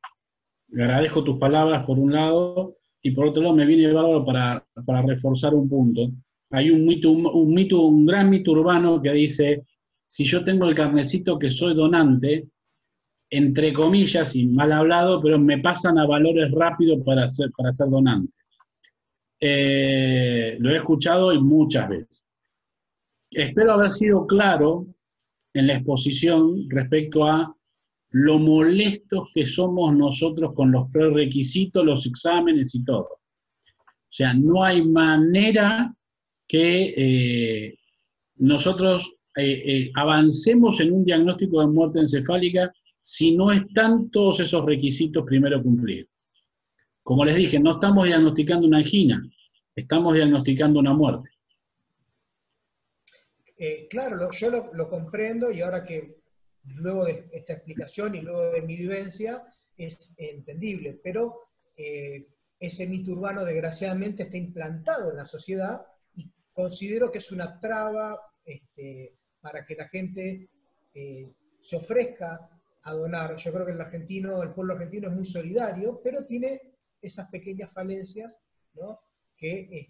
agradezco tus palabras por un lado, y por otro lado me viene bárbaro para reforzar un punto. Hay un gran mito urbano que dice, si yo tengo el carnecito que soy donante, entre comillas, y mal hablado, pero me pasan a valores rápidos para ser donante. Lo he escuchado y muchas veces. Espero haber sido claro en la exposición respecto a lo molestos que somos nosotros con los prerequisitos, los exámenes y todo. O sea, no hay manera que nosotros avancemos en un diagnóstico de muerte encefálica si no están todos esos requisitos primero cumplidos. Como les dije, no estamos diagnosticando una angina, estamos diagnosticando una muerte.
Claro, yo lo comprendo, y ahora que luego de esta explicación y luego de mi vivencia es entendible, pero ese mito urbano desgraciadamente está implantado en la sociedad y considero que es una traba para que la gente se ofrezca a donar. Yo creo que el pueblo argentino es muy solidario, pero tiene esas pequeñas falencias, ¿no?, que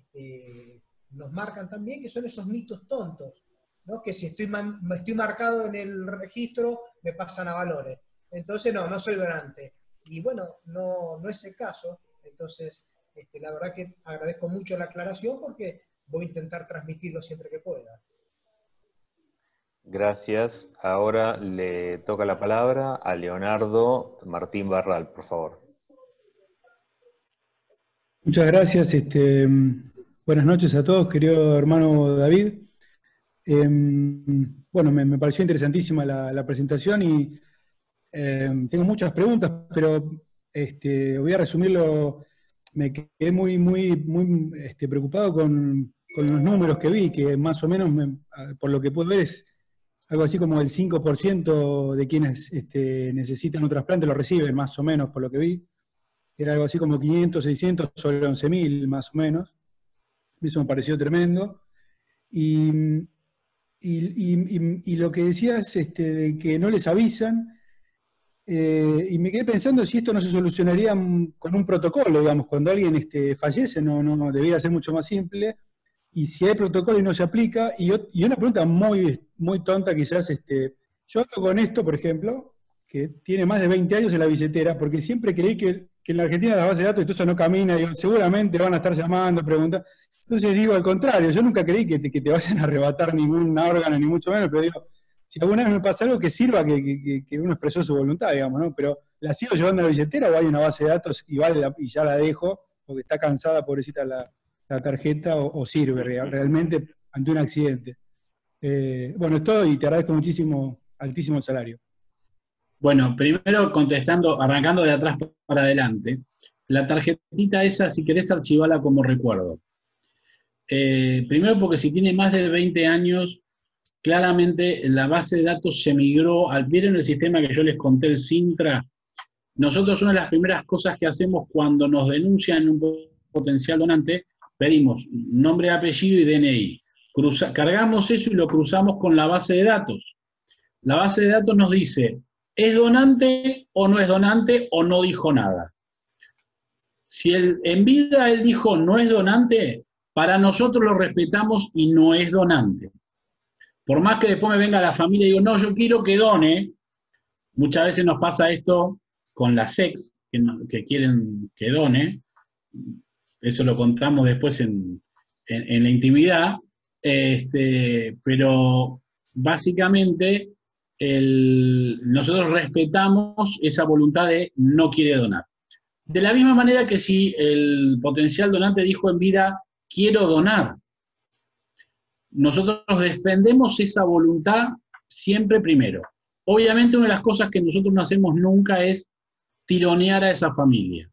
nos marcan también, que son esos mitos tontos, ¿no? Que si estoy marcado en el registro, me pasan a valores. Entonces, no soy donante. Y bueno, no es el caso. Entonces, la verdad que agradezco mucho la aclaración porque voy a intentar transmitirlo siempre que pueda.
Gracias. Ahora le toca la palabra a Leonardo Martín Barral, por favor.
Muchas gracias. Buenas noches a todos, querido hermano David. Bueno, me pareció interesantísima la presentación y tengo muchas preguntas, pero voy a resumirlo. Me quedé muy preocupado con los números que vi, que más o menos, por lo que puedo ver, es algo así como el 5% de quienes necesitan un trasplante lo reciben, más o menos, por lo que vi. Era algo así como 500, 600 sobre 11.000, más o menos. Eso me pareció tremendo. Y lo que decías de que no les avisan, y me quedé pensando si esto no se solucionaría con un protocolo, digamos, cuando alguien fallece, no debería ser mucho más simple, y si hay protocolo y no se aplica, y una pregunta muy tonta quizás, yo hablo con esto, por ejemplo, que tiene más de 20 años en la billetera, porque siempre creí que en la Argentina la base de datos y todo eso no camina, digo, seguramente van a estar llamando, preguntando. Entonces digo, al contrario, yo nunca creí que te vayan a arrebatar ningún órgano, ni mucho menos, pero digo, si alguna vez me pasa algo que sirva, que uno expresó su voluntad, digamos, ¿no? Pero ¿la sigo llevando a la billetera o hay una base de datos y ya la dejo, porque está cansada, pobrecita, la tarjeta, o sirve realmente ante un accidente? Bueno, es todo y te agradezco muchísimo, altísimo el salario.
Bueno, primero contestando, arrancando de atrás para adelante, la tarjetita esa, si querés archivarla como recuerdo. Primero porque si tiene más de 20 años, claramente la base de datos se migró, ¿vieron el sistema que yo les conté, el Sintra? Nosotros una de las primeras cosas que hacemos cuando nos denuncian un potencial donante, pedimos nombre, apellido y DNI. Cargamos eso y lo cruzamos con la base de datos. La base de datos nos dice, ¿es donante o no es donante o no dijo nada? Si en vida él dijo no es donante, para nosotros lo respetamos y no es donante. Por más que después me venga la familia y digo, no, yo quiero que done, muchas veces nos pasa esto con las ex que quieren que done, eso lo contamos después en la intimidad, pero básicamente nosotros respetamos esa voluntad de no quiere donar. De la misma manera que si el potencial donante dijo en vida, quiero donar, nosotros defendemos esa voluntad siempre primero. Obviamente una de las cosas que nosotros no hacemos nunca es tironear a esa familia.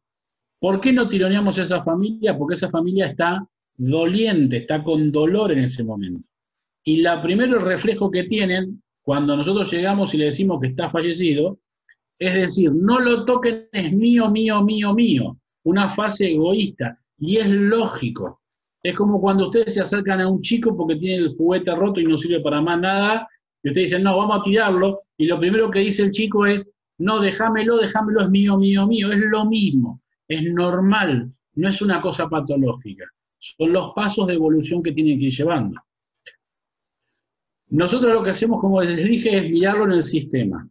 ¿Por qué no tironeamos a esa familia? Porque esa familia está doliente, está con dolor en ese momento. Y el primero reflejo que tienen cuando nosotros llegamos y le decimos que está fallecido, es decir, no lo toquen, es mío, mío, mío, mío. Una fase egoísta. Y es lógico. Es como cuando ustedes se acercan a un chico porque tiene el juguete roto y no sirve para más nada, y ustedes dicen, no, vamos a tirarlo, y lo primero que dice el chico es, no, déjamelo, déjamelo, es mío, mío, mío. Es lo mismo, es normal, no es una cosa patológica. Son los pasos de evolución que tienen que ir llevando. Nosotros lo que hacemos, como les dije, es mirarlo en el sistema.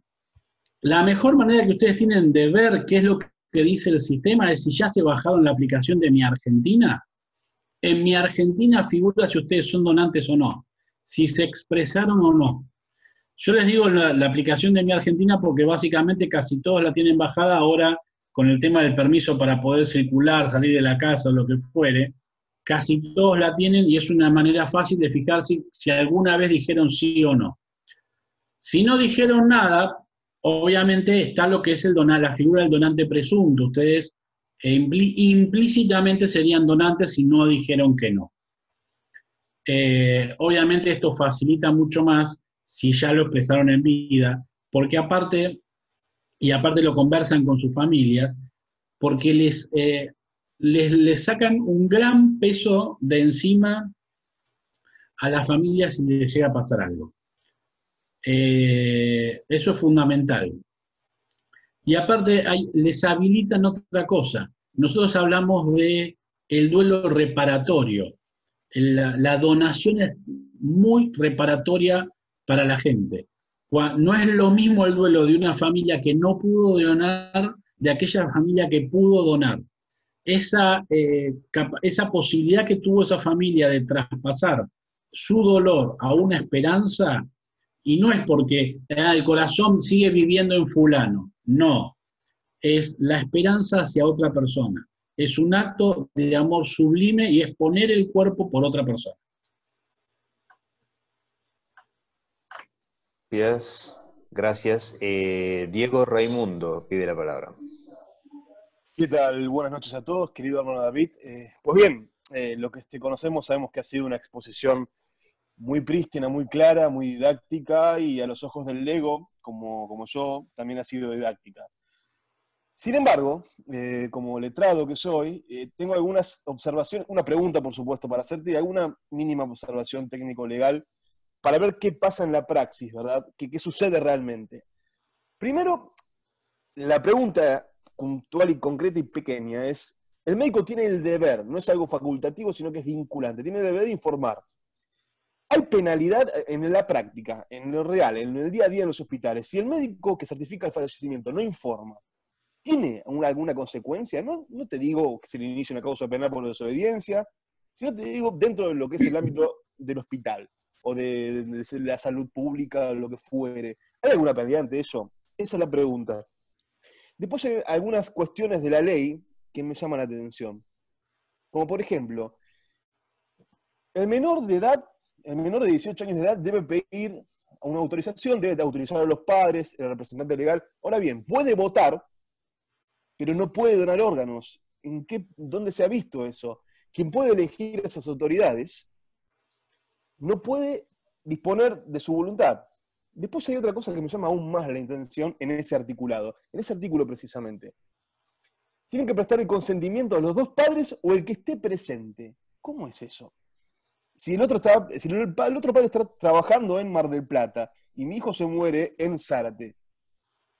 La mejor manera que ustedes tienen de ver qué es lo que dice el sistema es si ya se bajaron la aplicación de Mi Argentina. En Mi Argentina figura si ustedes son donantes o no, si se expresaron o no. Yo les digo la aplicación de Mi Argentina porque básicamente casi todos la tienen bajada ahora con el tema del permiso para poder circular, salir de la casa o lo que fuere. Casi todos la tienen y es una manera fácil de fijarse si alguna vez dijeron sí o no. Si no dijeron nada, obviamente está lo que es la figura del donante presunto. Ustedes implícitamente serían donantes si no dijeron que no. Obviamente esto facilita mucho más si ya lo expresaron en vida, porque aparte lo conversan con sus familias, porque les sacan un gran peso de encima a la familia si les llega a pasar algo. Eso es fundamental. Y aparte les habilitan otra cosa. Nosotros hablamos de el duelo reparatorio. La donación es muy reparatoria para la gente. No es lo mismo el duelo de una familia que no pudo donar de aquella familia que pudo donar. Esa posibilidad que tuvo esa familia de traspasar su dolor a una esperanza, y no es porque el corazón sigue viviendo en fulano, no, es la esperanza hacia otra persona. Es un acto de amor sublime y es poner el cuerpo por otra persona.
Gracias. Diego Raimundo pide la palabra.
¿Qué tal? Buenas noches a todos, querido hermano David. Pues bien, lo que conocemos sabemos que ha sido una exposición muy prístina, muy clara, muy didáctica y a los ojos del Lego, como yo, también ha sido didáctica. Sin embargo, como letrado que soy, tengo algunas observaciones, una pregunta por supuesto para hacerte y alguna mínima observación técnico-legal para ver qué pasa en la praxis, ¿verdad? ¿Qué sucede realmente? Primero, la pregunta puntual y concreta y pequeña es, el médico tiene el deber, no es algo facultativo, sino que es vinculante, tiene el deber de informar. Hay penalidad en la práctica, en lo real, en el día a día en los hospitales. Si el médico que certifica el fallecimiento no informa, ¿tiene alguna consecuencia? No te digo que se le inicie una causa penal por desobediencia, sino te digo dentro de lo que es el ámbito del hospital o de la salud pública, lo que fuere. ¿Hay alguna penalidad ante eso? Esa es la pregunta. Después hay algunas cuestiones de la ley que me llaman la atención. Como por ejemplo, el menor de 18 años de edad debe pedir una autorización, debe de autorizar a los padres, el representante legal. Ahora bien, puede votar, pero no puede donar órganos. ¿Dónde se ha visto eso? Quien puede elegir a esas autoridades no puede disponer de su voluntad. Después hay otra cosa que me llama aún más la atención en ese articulado, en ese artículo precisamente. Tienen que prestar el consentimiento a los dos padres o el que esté presente. ¿Cómo es eso? Si el otro padre está trabajando en Mar del Plata y mi hijo se muere en Zárate,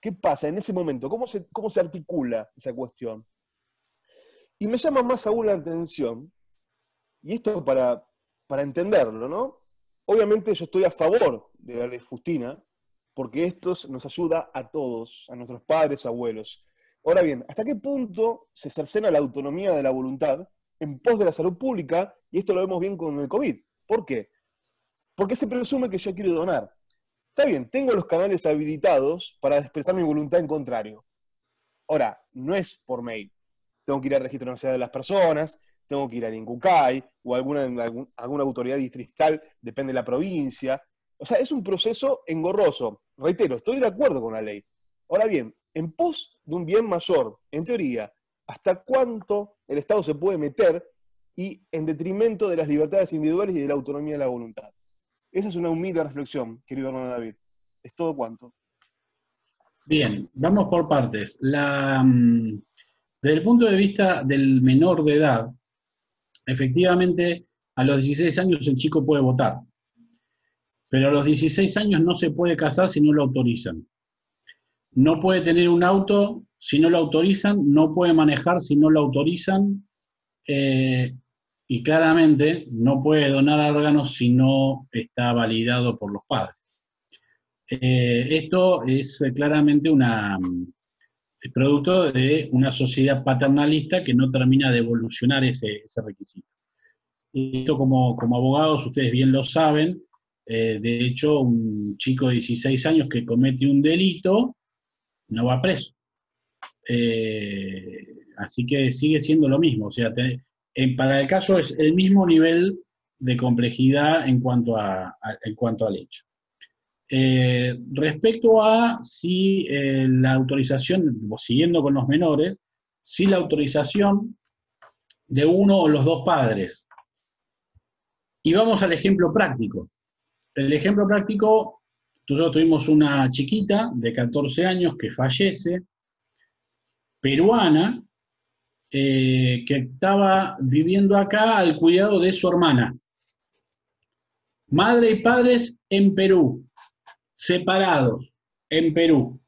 ¿qué pasa en ese momento? ¿Cómo se articula esa cuestión? Y me llama más aún la atención, y esto para entenderlo, ¿no? Obviamente yo estoy a favor de la ley Fustina, porque esto nos ayuda a todos, a nuestros padres, abuelos. Ahora bien, ¿hasta qué punto se cercena la autonomía de la voluntad en pos de la salud pública? Y esto lo vemos bien con el COVID. ¿Por qué? Porque se presume que yo quiero donar. Está bien, tengo los canales habilitados para expresar mi voluntad en contrario. Ahora, no es por mail. Tengo que ir al registro nacional de las personas, tengo que ir al INCUCAI o alguna autoridad distrital, depende de la provincia. O sea, es un proceso engorroso. Reitero, estoy de acuerdo con la ley. Ahora bien, en pos de un bien mayor, en teoría, ¿hasta cuánto el Estado se puede meter y en detrimento de las libertades individuales y de la autonomía de la voluntad? Esa es una humilde reflexión, querido hermano David. Es todo cuanto.
Bien, vamos por partes. Desde el punto de vista del menor de edad, efectivamente, a los 16 años el chico puede votar, pero a los 16 años no se puede casar si no lo autorizan. No puede tener un auto si no lo autorizan, no puede manejar si no lo autorizan, y claramente no puede donar órganos si no está validado por los padres. Esto es claramente es producto de una sociedad paternalista que no termina de evolucionar ese requisito. Y esto como abogados ustedes bien lo saben, de hecho un chico de 16 años que comete un delito no va preso. Así que sigue siendo lo mismo, o sea, para el caso es el mismo nivel de complejidad en cuanto al hecho. Respecto a si la autorización, siguiendo con los menores, si la autorización de uno o los dos padres. Y vamos al ejemplo práctico. El ejemplo práctico, nosotros tuvimos una chiquita de 14 años que fallece, peruana, que estaba viviendo acá al cuidado de su hermana. Madre y padres en Perú, separados en Perú,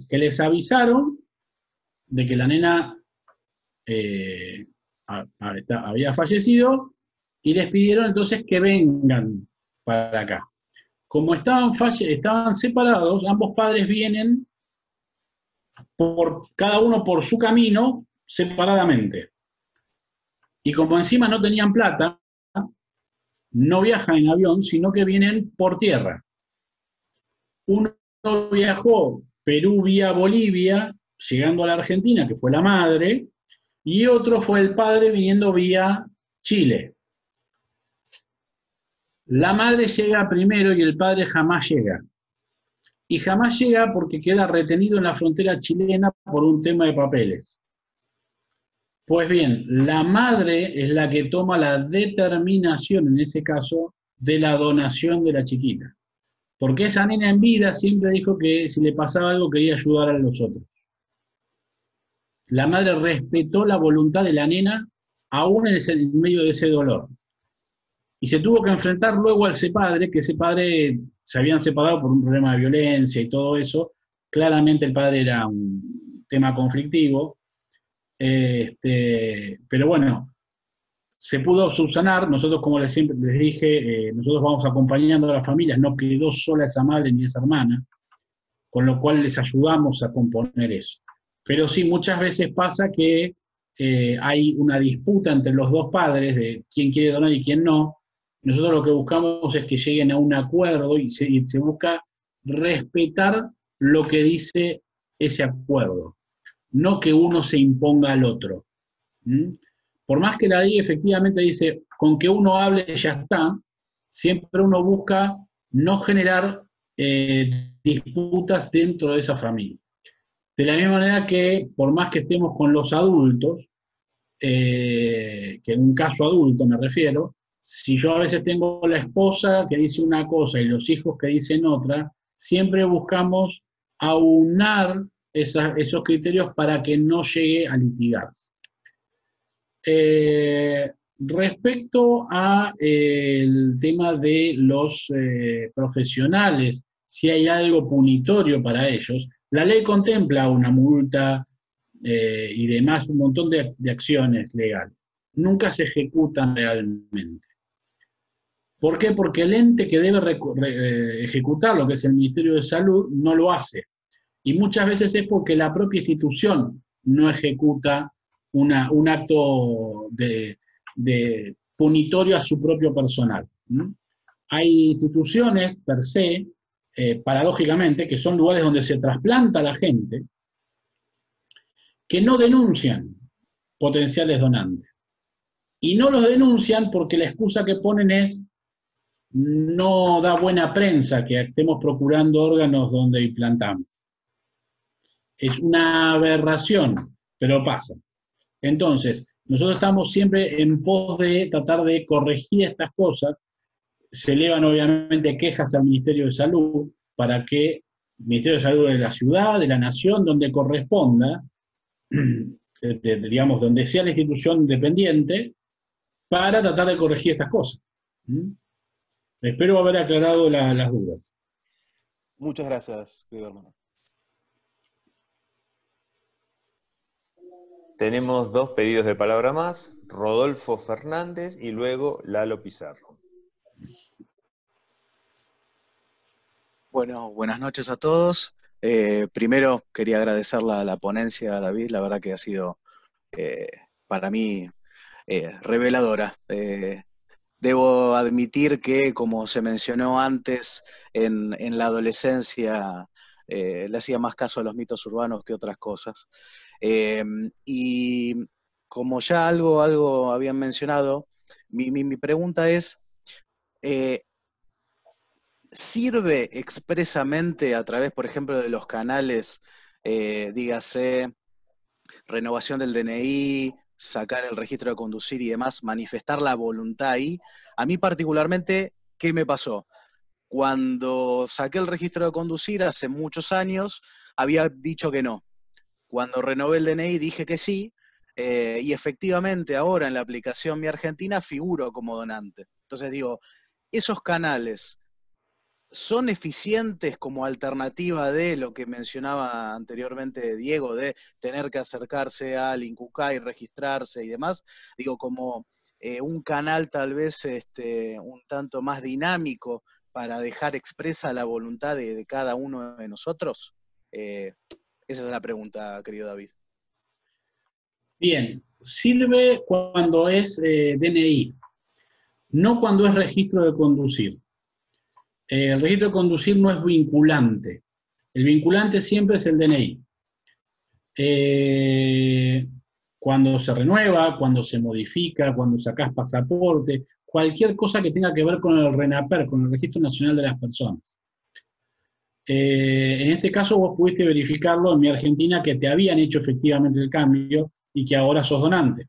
que les avisaron de que la nena había fallecido y les pidieron entonces que vengan para acá. Como estaban separados, ambos padres vienen cada uno por su camino separadamente. Y como encima no tenían plata, no viajan en avión, sino que vienen por tierra. Uno viajó Perú vía Bolivia, llegando a la Argentina, que fue la madre, y otro fue el padre viniendo vía Chile. La madre llega primero y el padre jamás llega. Y jamás llega porque queda retenido en la frontera chilena por un tema de papeles. Pues bien, la madre es la que toma la determinación, en ese caso, de la donación de la chiquita. Porque esa nena en vida siempre dijo que si le pasaba algo quería ayudar a los otros. La madre respetó la voluntad de la nena, aún en medio de ese dolor. Y se tuvo que enfrentar luego a ese padre, que ese padre se habían separado por un problema de violencia y todo eso. Claramente el padre era un tema conflictivo. Pero bueno, se pudo subsanar. Nosotros, como les dije, nosotros vamos acompañando a las familias, no quedó sola esa madre ni esa hermana, con lo cual les ayudamos a componer eso. Pero sí, muchas veces pasa que hay una disputa entre los dos padres de quién quiere donar y quién no. Nosotros lo que buscamos es que lleguen a un acuerdo y se busca respetar lo que dice ese acuerdo, no que uno se imponga al otro. Por más que la ley efectivamente dice, con que uno hable ya está, siempre uno busca no generar disputas dentro de esa familia. De la misma manera que, por más que estemos con los adultos, que en un caso adulto me refiero, si yo a veces tengo la esposa que dice una cosa y los hijos que dicen otra, siempre buscamos aunar esos criterios para que no llegue a litigarse. Respecto al tema de los profesionales, si hay algo punitorio para ellos, la ley contempla una multa y demás, un montón de acciones legales. Nunca se ejecutan realmente. ¿Por qué? Porque el ente que debe ejecutar lo que es el Ministerio de Salud no lo hace. Y muchas veces es porque la propia institución no ejecuta un acto de punitorio a su propio personal. Hay instituciones per se, paradójicamente, que son lugares donde se trasplanta a la gente, que no denuncian potenciales donantes. Y no los denuncian porque la excusa que ponen es no da buena prensa que estemos procurando órganos donde implantamos. Es una aberración, pero pasa. Entonces, nosotros estamos siempre en pos de tratar de corregir estas cosas. Se elevan obviamente quejas al Ministerio de Salud para que el Ministerio de Salud de la ciudad, de la nación, donde corresponda, digamos, donde sea la institución independiente, para tratar de corregir estas cosas. Espero haber aclarado las dudas.
Muchas gracias, querido hermano.
Tenemos 2 pedidos de palabra más, Rodolfo Fernández y luego Lalo Pizarro.
Bueno, buenas noches a todos. Primero quería agradecer la ponencia, David, la verdad que ha sido para mí reveladora. Debo admitir que, como se mencionó antes, en la adolescencia le hacía más caso a los mitos urbanos que otras cosas. Y como ya algo habían mencionado, mi pregunta es, ¿sirve expresamente a través, por ejemplo, de los canales, dígase, renovación del DNI, sacar el registro de conducir y demás, manifestar la voluntad ahí? A mí particularmente, ¿qué me pasó? Cuando saqué el registro de conducir hace muchos años, había dicho que no. Cuando renové el DNI dije que sí, y efectivamente ahora en la aplicación Mi Argentina figuro como donante. Entonces digo, esos canales son eficientes como alternativa de lo que mencionaba anteriormente Diego, de tener que acercarse al INCUCAI, registrarse y demás. Digo, como un canal tal vez un tanto más dinámico para dejar expresa la voluntad de cada uno de nosotros. Esa es la pregunta, querido David.
Bien, sirve cuando es DNI, no cuando es registro de conducir. El registro de conducir no es vinculante. El vinculante siempre es el DNI. Cuando se renueva, cuando se modifica, cuando sacás pasaporte, cualquier cosa que tenga que ver con el RENAPER, con el Registro Nacional de las Personas. En este caso vos pudiste verificarlo en Mi Argentina, que te habían hecho efectivamente el cambio y que ahora sos donante.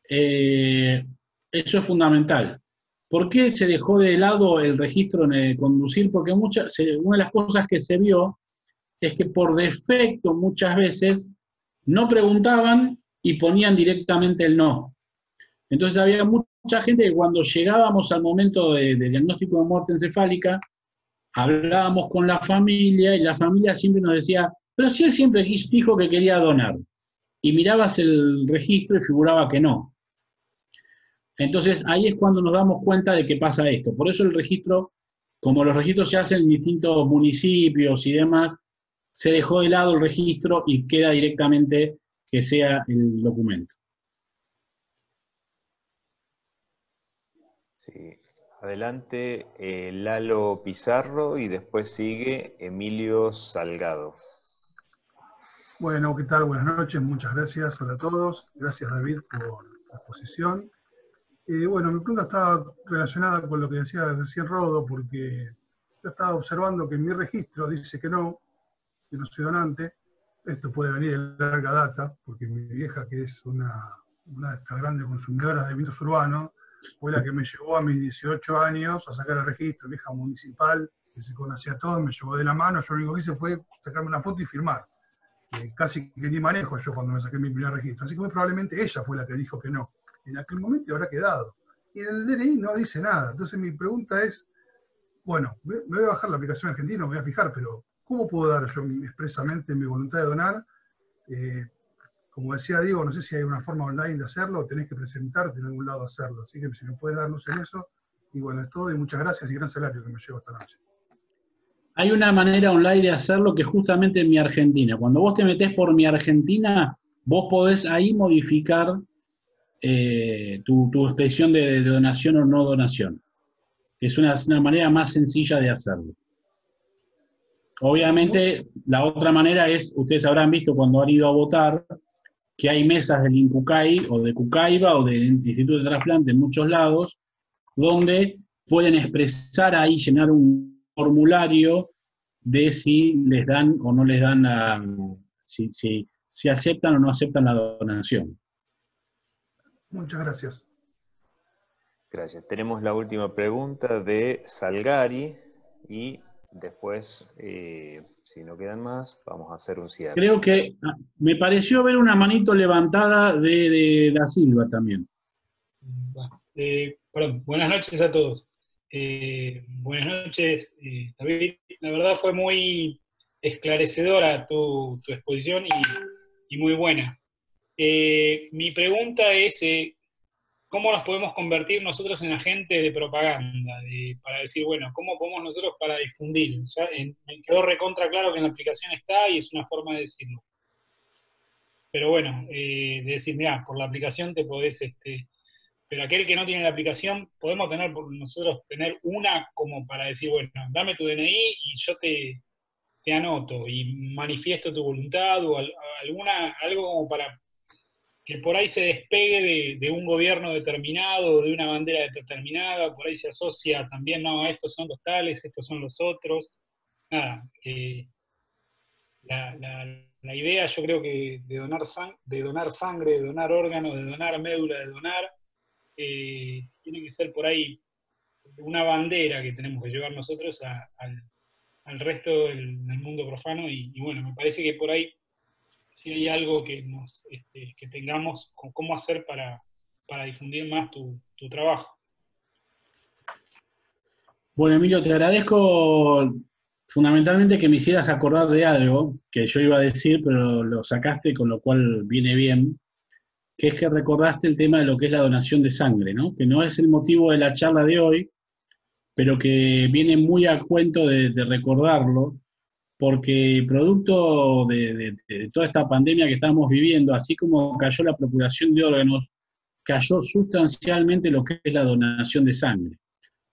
Eso es fundamental. ¿Por qué se dejó de lado el registro en conducir? Porque una de las cosas que se vio es que por defecto muchas veces no preguntaban y ponían directamente el no. Entonces había mucha gente que cuando llegábamos al momento de diagnóstico de muerte encefálica, hablábamos con la familia y la familia siempre nos decía, pero si él siempre dijo que quería donar. Y mirabas el registro y figuraba que no. Entonces ahí es cuando nos damos cuenta de que pasa esto. Por eso el registro, como los registros se hacen en distintos municipios y demás, se dejó de lado el registro y queda directamente que sea el documento.
Sí. Adelante Lalo Pizarro y después sigue Emilio Salgado.
Bueno, ¿qué tal? Buenas noches, muchas gracias. Hola a todos. Gracias, David, por la exposición. Bueno, mi pregunta está relacionada con lo que decía recién Rodo, porque yo estaba observando que en mi registro dice que no soy donante. Esto puede venir de larga data, porque mi vieja, que es una de estas grandes consumidoras de vinos urbanos, fue la que me llevó a mis 18 años a sacar el registro, vieja municipal, que se conocía todo, me llevó de la mano, yo lo único que hice fue sacarme una foto y firmar. Casi que ni manejo yo cuando me saqué mi primer registro, así que muy probablemente ella fue la que dijo que no. En aquel momento habrá quedado. Y en el DNI no dice nada. Entonces mi pregunta es, bueno, me voy a bajar la aplicación argentina, me voy a fijar, pero ¿cómo puedo dar yo expresamente mi voluntad de donar? Como decía Diego, no sé si hay una forma online de hacerlo o tenés que presentarte en algún lado a hacerlo. Así que si me puedes dar luz en eso. Y bueno, es todo y muchas gracias y gran salario que me llevo esta noche.
Hay una manera online de hacerlo que es justamente en Mi Argentina. Cuando vos te metés por Mi Argentina, vos podés ahí modificar tu expresión de donación o no donación. Es una manera más sencilla de hacerlo. Obviamente, la otra manera es, ustedes habrán visto cuando han ido a votar, que hay mesas del INCUCAI o de CUCAIBA o del Instituto de Trasplante en muchos lados, donde pueden expresar ahí, llenar un formulario de si les dan o no les dan, si aceptan o no aceptan la donación.
Muchas gracias.
Gracias. Tenemos la última pregunta de Salgari y después, si no quedan más, vamos a hacer un cierre.
Creo que me pareció ver una manito levantada de Da Silva también.
Perdón, buenas noches a todos. Buenas noches, David. La verdad fue muy esclarecedora tu exposición y muy buena. Mi pregunta es, ¿cómo nos podemos convertir nosotros en agentes de propaganda? Para decir, bueno, ¿cómo podemos nosotros para difundir? Ya me quedó recontra claro que en la aplicación está y es una forma de decirlo. Pero bueno, de decir, mirá, por la aplicación te podés... pero aquel que no tiene la aplicación, podemos nosotros tener una como para decir, bueno, dame tu DNI y yo te anoto y manifiesto tu voluntad o algo como para que por ahí se despegue de un gobierno determinado, de una bandera determinada, por ahí se asocia también, no, estos son los tales, estos son los otros. Nada, la idea yo creo que de donar sangre, de donar órganos, de donar médula, de donar, tiene que ser por ahí una bandera que tenemos que llevar nosotros al resto del mundo profano y bueno, me parece que por ahí si hay algo que que tengamos con cómo hacer para difundir más tu trabajo.
Bueno, Emilio, te agradezco fundamentalmente que me hicieras acordar de algo que yo iba a decir, pero lo sacaste, con lo cual viene bien, que es que recordaste el tema de lo que es la donación de sangre, ¿no? Que no es el motivo de la charla de hoy, pero que viene muy a cuento de recordarlo, porque producto de toda esta pandemia que estamos viviendo, así como cayó la procuración de órganos, cayó sustancialmente lo que es la donación de sangre.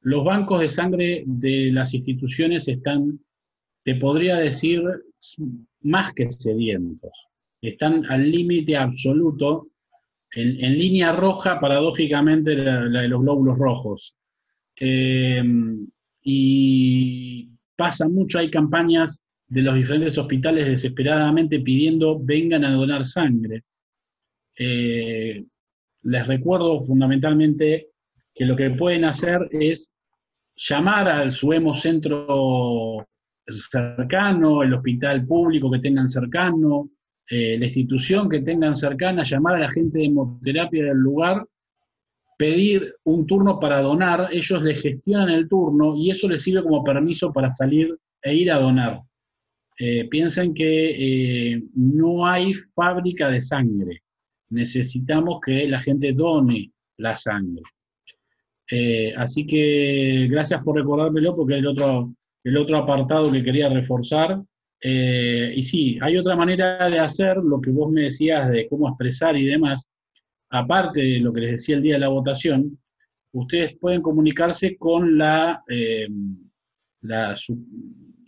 Los bancos de sangre de las instituciones están, te podría decir, más que sedientos. Están al límite absoluto, en línea roja, paradójicamente, la de los glóbulos rojos. Y pasa mucho, hay campañas de los diferentes hospitales desesperadamente pidiendo vengan a donar sangre. Les recuerdo fundamentalmente que lo que pueden hacer es llamar a su hemocentro cercano, el hospital público que tengan cercano, la institución que tengan cercana, llamar a la gente de hemoterapia del lugar, pedir un turno para donar, ellos les gestionan el turno y eso les sirve como permiso para salir e ir a donar. Piensen que no hay fábrica de sangre, necesitamos que la gente done la sangre. Así que gracias por recordármelo porque es el otro apartado que quería reforzar. Y sí, hay otra manera de hacer lo que vos me decías de cómo expresar y demás. Aparte de lo que les decía el día de la votación, ustedes pueden comunicarse con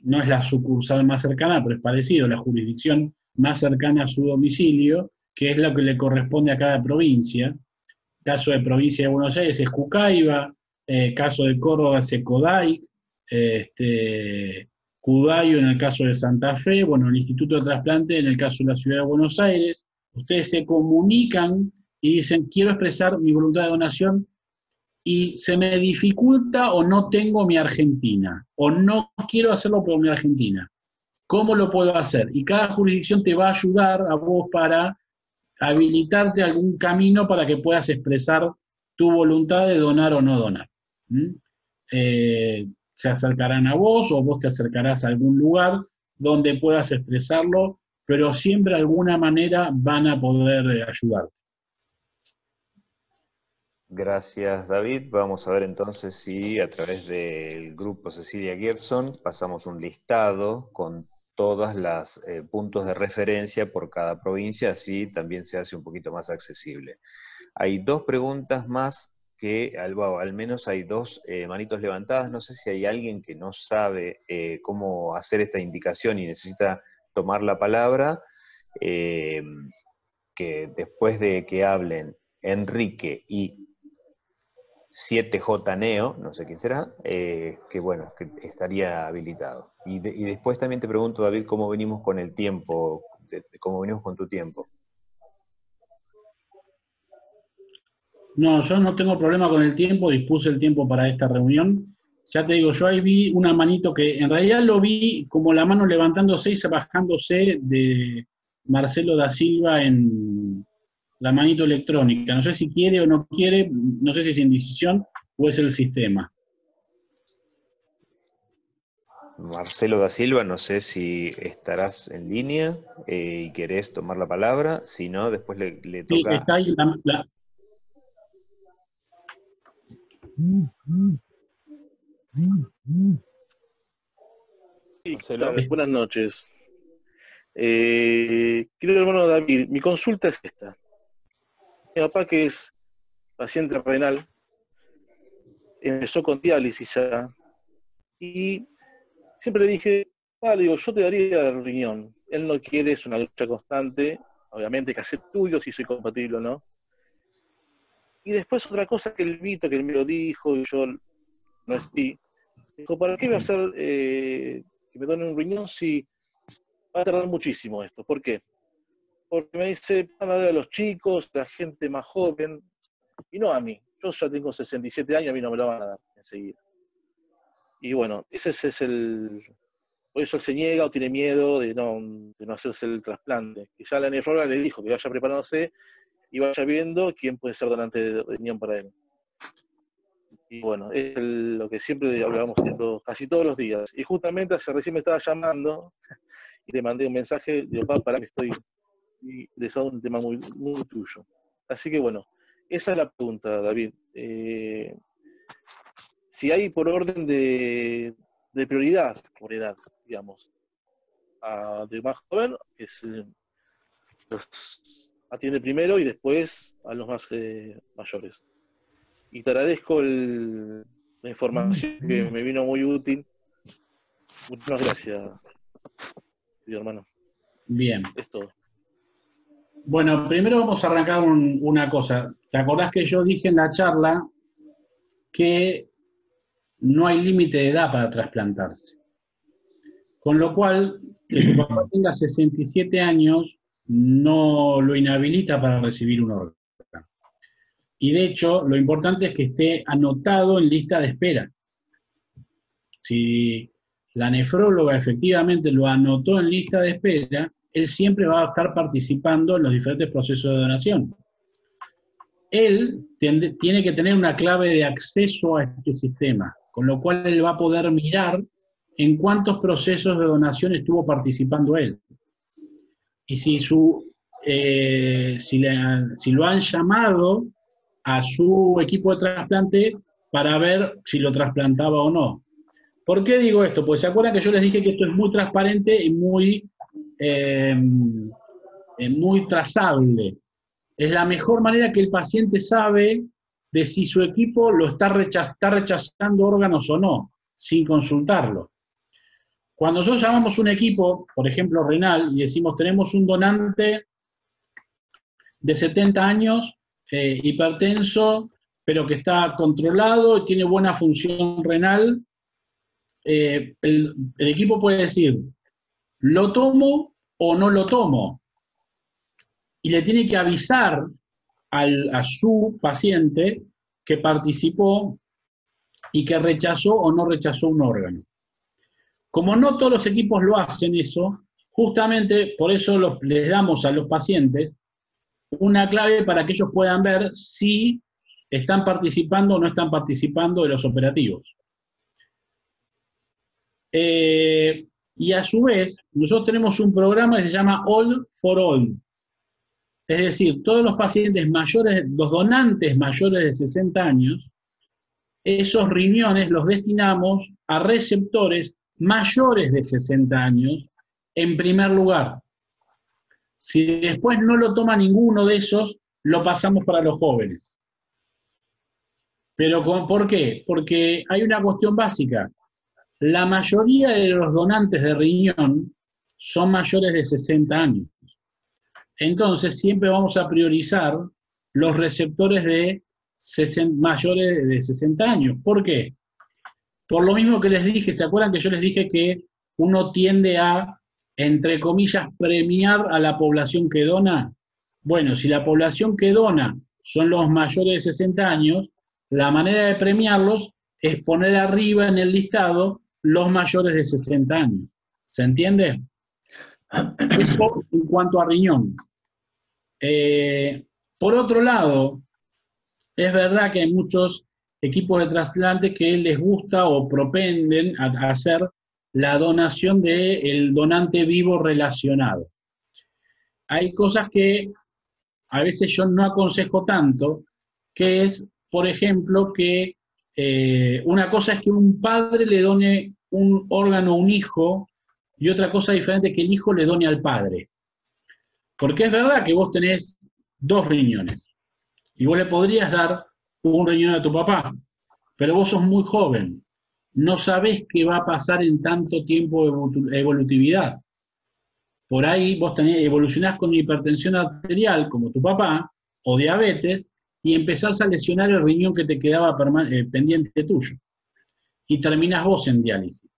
no es la sucursal más cercana, pero es parecido, la jurisdicción más cercana a su domicilio, que es lo que le corresponde a cada provincia, caso de provincia de Buenos Aires es Cucaiba, caso de Córdoba es Ecodai, Cudayo en el caso de Santa Fe, bueno, el Instituto de Trasplante en el caso de la Ciudad de Buenos Aires. Ustedes se comunican y dicen, quiero expresar mi voluntad de donación y se me dificulta o no tengo mi Argentina, o no quiero hacerlo por mi Argentina. ¿Cómo lo puedo hacer? Y cada jurisdicción te va a ayudar a vos para habilitarte algún camino para que puedas expresar tu voluntad de donar o no donar. Se acercarán a vos o vos te acercarás a algún lugar donde puedas expresarlo, pero siempre de alguna manera van a poder ayudarte.
Gracias, David. Vamos a ver entonces si a través del grupo Cecilia Gerson pasamos un listado con todos los puntos de referencia por cada provincia, así también se hace un poquito más accesible. Hay dos preguntas más que, al menos hay dos manitos levantadas. No sé si hay alguien que no sabe cómo hacer esta indicación y necesita tomar la palabra, que después de que hablen Enrique y 7J Neo, no sé quién será, que bueno, que estaría habilitado. Y después también te pregunto, David, cómo venimos con el tiempo, cómo venimos con tu tiempo.
No, yo no tengo problema con el tiempo, dispuse el tiempo para esta reunión. Ya te digo, yo ahí vi una manito que en realidad lo vi como la mano levantándose y bajándose de Marcelo da Silva en la manito electrónica. No sé si quiere o no quiere, no sé si es indecisión o es el sistema.
Marcelo da Silva, no sé si estarás en línea y querés tomar la palabra, si no, después le toca...
Sí, está ahí
Buenas noches. Querido hermano David, mi consulta es esta. Mi papá, que es paciente renal, empezó con diálisis ya, y siempre le dije, digo, yo te daría el riñón. Él no quiere, es una lucha constante, obviamente hay que hacer estudios si soy compatible o no. Y después otra cosa que él me lo dijo y yo no estoy. Dijo, ¿para qué voy a hacer que me donen un riñón si va a tardar muchísimo esto? ¿Por qué? Porque me dice, van a dar a los chicos, a la gente más joven, y no a mí. Yo ya tengo 67 años, a mí no me lo van a dar enseguida. Y bueno, ese es el... Por eso él se niega o tiene miedo de no hacerse el trasplante. Y ya la nefróloga le dijo que vaya preparándose y vaya viendo quién puede ser donante de riñón para él. Y bueno, es lo que siempre hablamos casi todos los días. Y justamente recién me estaba llamando y le mandé un mensaje, digo, papá, para que estoy desado un tema muy, muy tuyo. Así que bueno, esa es la pregunta, David. Si hay por orden de prioridad, por edad, digamos, de más joven, que los atiende primero y después a los más mayores. Y te agradezco la información que me vino muy útil. Muchas gracias, querido hermano.
Bien.
Es todo.
Bueno, primero vamos a arrancar una cosa. ¿Te acordás que yo dije en la charla que no hay límite de edad para trasplantarse? Con lo cual, que tu papá tenga 67 años no lo inhabilita para recibir un órgano. Y de hecho, lo importante es que esté anotado en lista de espera. Si la nefróloga efectivamente lo anotó en lista de espera, él siempre va a estar participando en los diferentes procesos de donación. Él tiene que tener una clave de acceso a este sistema, con lo cual él va a poder mirar en cuántos procesos de donación estuvo participando él. Y si lo han llamado a su equipo de trasplante para ver si lo trasplantaba o no. ¿Por qué digo esto? Pues se acuerdan que yo les dije que esto es muy transparente y muy trazable. Es la mejor manera que el paciente sabe de si su equipo lo está rechazando órganos o no, sin consultarlo. Cuando nosotros llamamos un equipo, por ejemplo renal, y decimos tenemos un donante de 70 años hipertenso, pero que está controlado y tiene buena función renal, el equipo puede decir, ¿lo tomo o no lo tomo? Y le tiene que avisar a su paciente que participó y que rechazó o no rechazó un órgano. Como no todos los equipos lo hacen eso, justamente por eso les damos a los pacientes una clave para que ellos puedan ver si están participando o no están participando de los operativos. Y a su vez, nosotros tenemos un programa que se llama All for All. Es decir, todos los pacientes mayores, los donantes mayores de 60 años, esos riñones los destinamos a receptores mayores de 60 años en primer lugar. Si después no lo toma ninguno de esos, lo pasamos para los jóvenes. ¿Pero por qué? Porque hay una cuestión básica. La mayoría de los donantes de riñón son mayores de 60 años. Entonces siempre vamos a priorizar los receptores de mayores de 60 años. ¿Por qué? Por lo mismo que les dije, ¿se acuerdan que yo les dije que uno tiende a, entre comillas, premiar a la población que dona? Bueno, si la población que dona son los mayores de 60 años, la manera de premiarlos es poner arriba en el listado los mayores de 60 años. ¿Se entiende? Eso en cuanto a riñón. Por otro lado, es verdad que hay muchos equipos de trasplante que les gusta o propenden a hacer la donación del donante vivo relacionado. Hay cosas que a veces yo no aconsejo tanto, que es, por ejemplo, que una cosa es que un padre le done un órgano a un hijo y otra cosa diferente es que el hijo le done al padre. Porque es verdad que vos tenés 2 riñones y vos le podrías dar un riñón a tu papá, pero vos sos muy joven, no sabés qué va a pasar en tanto tiempo de evolutividad. Por ahí vos evolucionás con hipertensión arterial como tu papá o diabetes y empezás a lesionar el riñón que te quedaba pendiente tuyo y terminás vos en diálisis.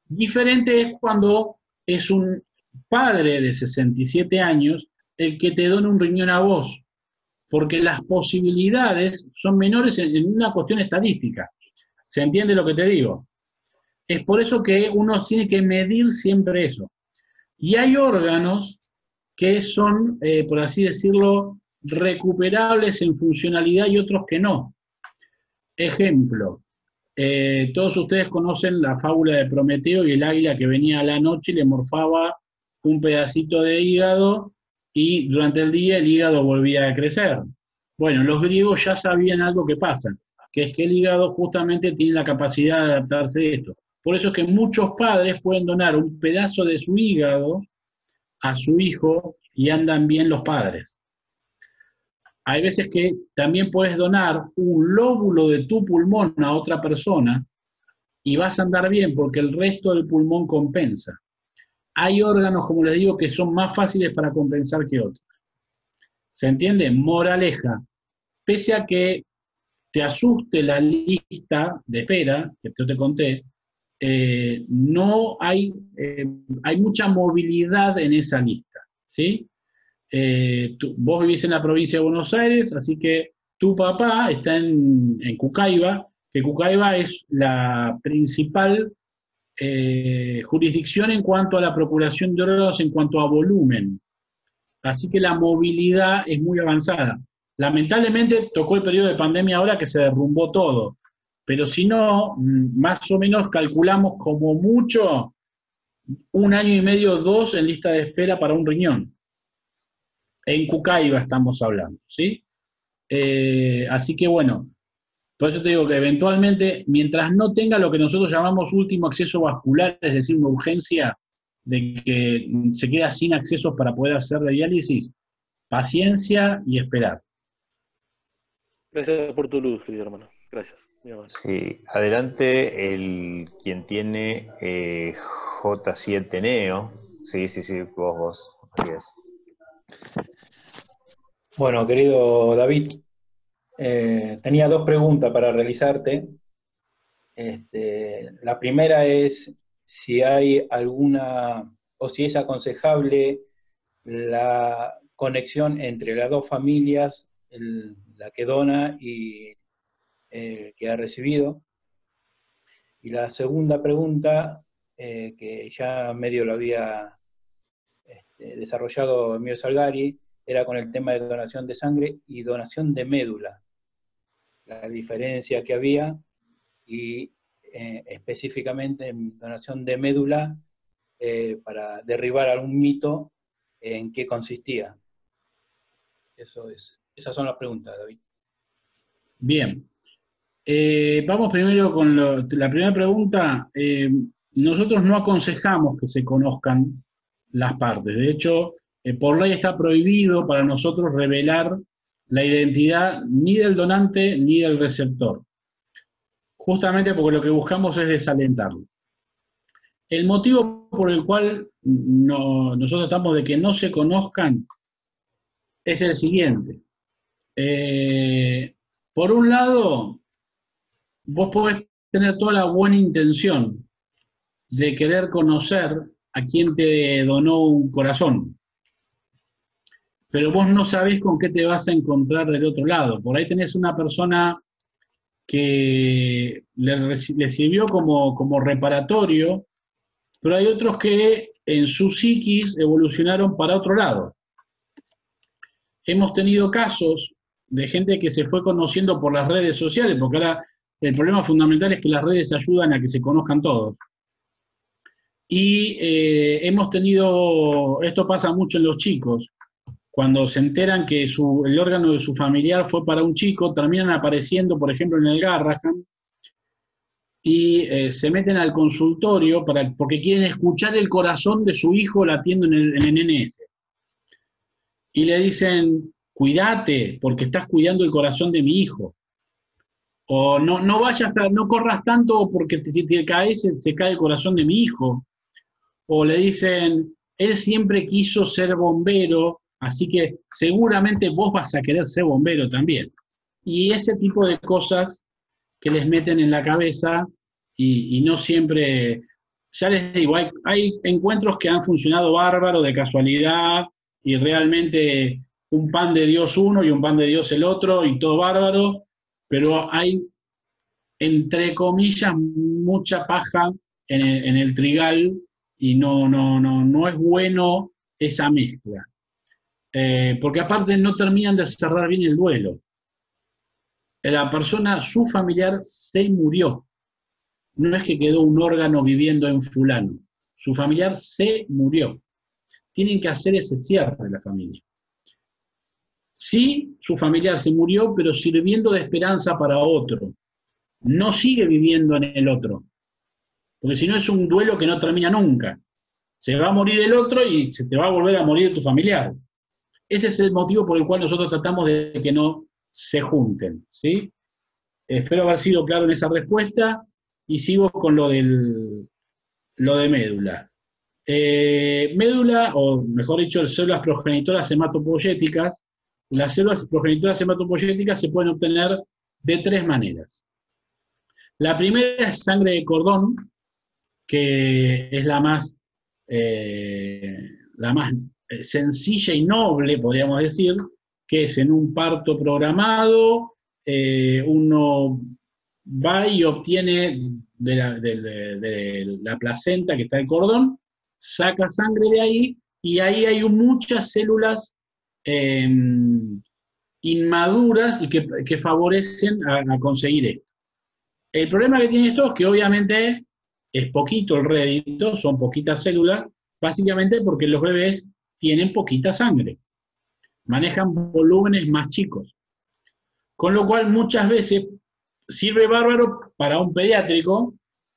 Diferente es cuando es un padre de 67 años el que te dona un riñón a vos, porque las posibilidades son menores en una cuestión estadística. ¿Se entiende lo que te digo? Es por eso que uno tiene que medir siempre eso. Y hay órganos que son, por así decirlo, recuperables en funcionalidad y otros que no. Ejemplo, todos ustedes conocen la fábula de Prometeo y el águila que venía a la noche y le morfaba un pedacito de hígado y durante el día el hígado volvía a crecer. Bueno, los griegos ya sabían algo que pasa, que es que el hígado justamente tiene la capacidad de adaptarse a esto. Por eso es que muchos padres pueden donar un pedazo de su hígado a su hijo y andan bien los padres. Hay veces que también puedes donar un lóbulo de tu pulmón a otra persona y vas a andar bien porque el resto del pulmón compensa. Hay órganos, como les digo, que son más fáciles para compensar que otros. ¿Se entiende? Moraleja. Pese a que te asuste la lista de espera, que yo te conté, no hay, hay mucha movilidad en esa lista, ¿sí? Vos vivís en la provincia de Buenos Aires, así que tu papá está en Cucaiba, que Cucaiba es la principal jurisdicción en cuanto a la procuración de órganos, en cuanto a volumen. Así que la movilidad es muy avanzada. Lamentablemente tocó el periodo de pandemia ahora que se derrumbó todo, pero si no, más o menos calculamos como mucho 1 año y medio, 2 en lista de espera para un riñón. En Cucaiba estamos hablando, ¿sí? Así que bueno, por eso te digo que eventualmente, mientras no tenga lo que nosotros llamamos último acceso vascular, es decir, una urgencia de que se queda sin accesos para poder hacer la diálisis, paciencia y esperar.
Gracias por tu luz, querido hermano. Gracias.
Sí, adelante quien tiene J7 Neo. Sí, vos, así es.
Bueno, querido David, tenía dos preguntas para realizarte. La primera es si hay alguna, o si es aconsejable la conexión entre las dos familias, la que dona y el que ha recibido. Y la segunda pregunta, que ya medio lo había desarrollado Emilio Salgari, era con el tema de donación de sangre y donación de médula, la diferencia que había y específicamente en donación de médula para derribar algún mito, en qué consistía. Esas son las preguntas, David.
Bien. Vamos primero con la primera pregunta. Nosotros no aconsejamos que se conozcan las partes. De hecho, por ley está prohibido para nosotros revelar la identidad ni del donante ni del receptor. Justamente porque lo que buscamos es desalentarlo. El motivo por el cual nosotros estamos de que no se conozcan es el siguiente. Por un lado, vos podés tener toda la buena intención de querer conocer a quien te donó un corazón, pero vos no sabés con qué te vas a encontrar del otro lado. Por ahí tenés una persona que le sirvió como reparatorio, pero hay otros que en su psiquis evolucionaron para otro lado. Hemos tenido casos de gente que se fue conociendo por las redes sociales, porque ahora el problema fundamental es que las redes ayudan a que se conozcan todos. Y hemos tenido, esto pasa mucho en los chicos, cuando se enteran que el órgano de su familiar fue para un chico, terminan apareciendo, por ejemplo, en el Garrahan, y se meten al consultorio porque quieren escuchar el corazón de su hijo latiendo en el NNS. Y le dicen, cuídate, porque estás cuidando el corazón de mi hijo. O no vayas no corras tanto porque si te caes, se cae el corazón de mi hijo. O le dicen, él siempre quiso ser bombero, así que seguramente vos vas a querer ser bombero también. Y ese tipo de cosas que les meten en la cabeza y no siempre, ya les digo, hay encuentros que han funcionado bárbaro de casualidad y realmente un pan de Dios uno y un pan de Dios el otro y todo bárbaro, pero hay, entre comillas, mucha paja en el trigal y no es bueno esa mezcla. Porque aparte no terminan de cerrar bien el duelo. La persona, su familiar, se murió. No es que quedó un órgano viviendo en fulano. Su familiar se murió. Tienen que hacer ese cierre de la familia. Sí, su familiar se murió, pero sirviendo de esperanza para otro. No sigue viviendo en el otro. Porque si no es un duelo que no termina nunca. Se va a morir el otro y se te va a volver a morir tu familiar. Ese es el motivo por el cual nosotros tratamos de que no se junten, ¿sí? Espero haber sido claro en esa respuesta y sigo con lo de médula. Médula, o mejor dicho, células progenitoras hematopoyéticas. Las células progenitoras hematopoyéticas se pueden obtener de tres maneras. La primera es sangre de cordón, que es la más sencilla y noble, podríamos decir, que es en un parto programado, uno va y obtiene de la placenta que está el cordón, saca sangre de ahí, y ahí hay muchas células inmaduras y que favorecen a conseguir esto. El problema que tiene esto es que obviamente es poquito el rédito, son poquitas células, básicamente porque los bebés tienen poquita sangre, manejan volúmenes más chicos. Con lo cual muchas veces sirve bárbaro para un pediátrico,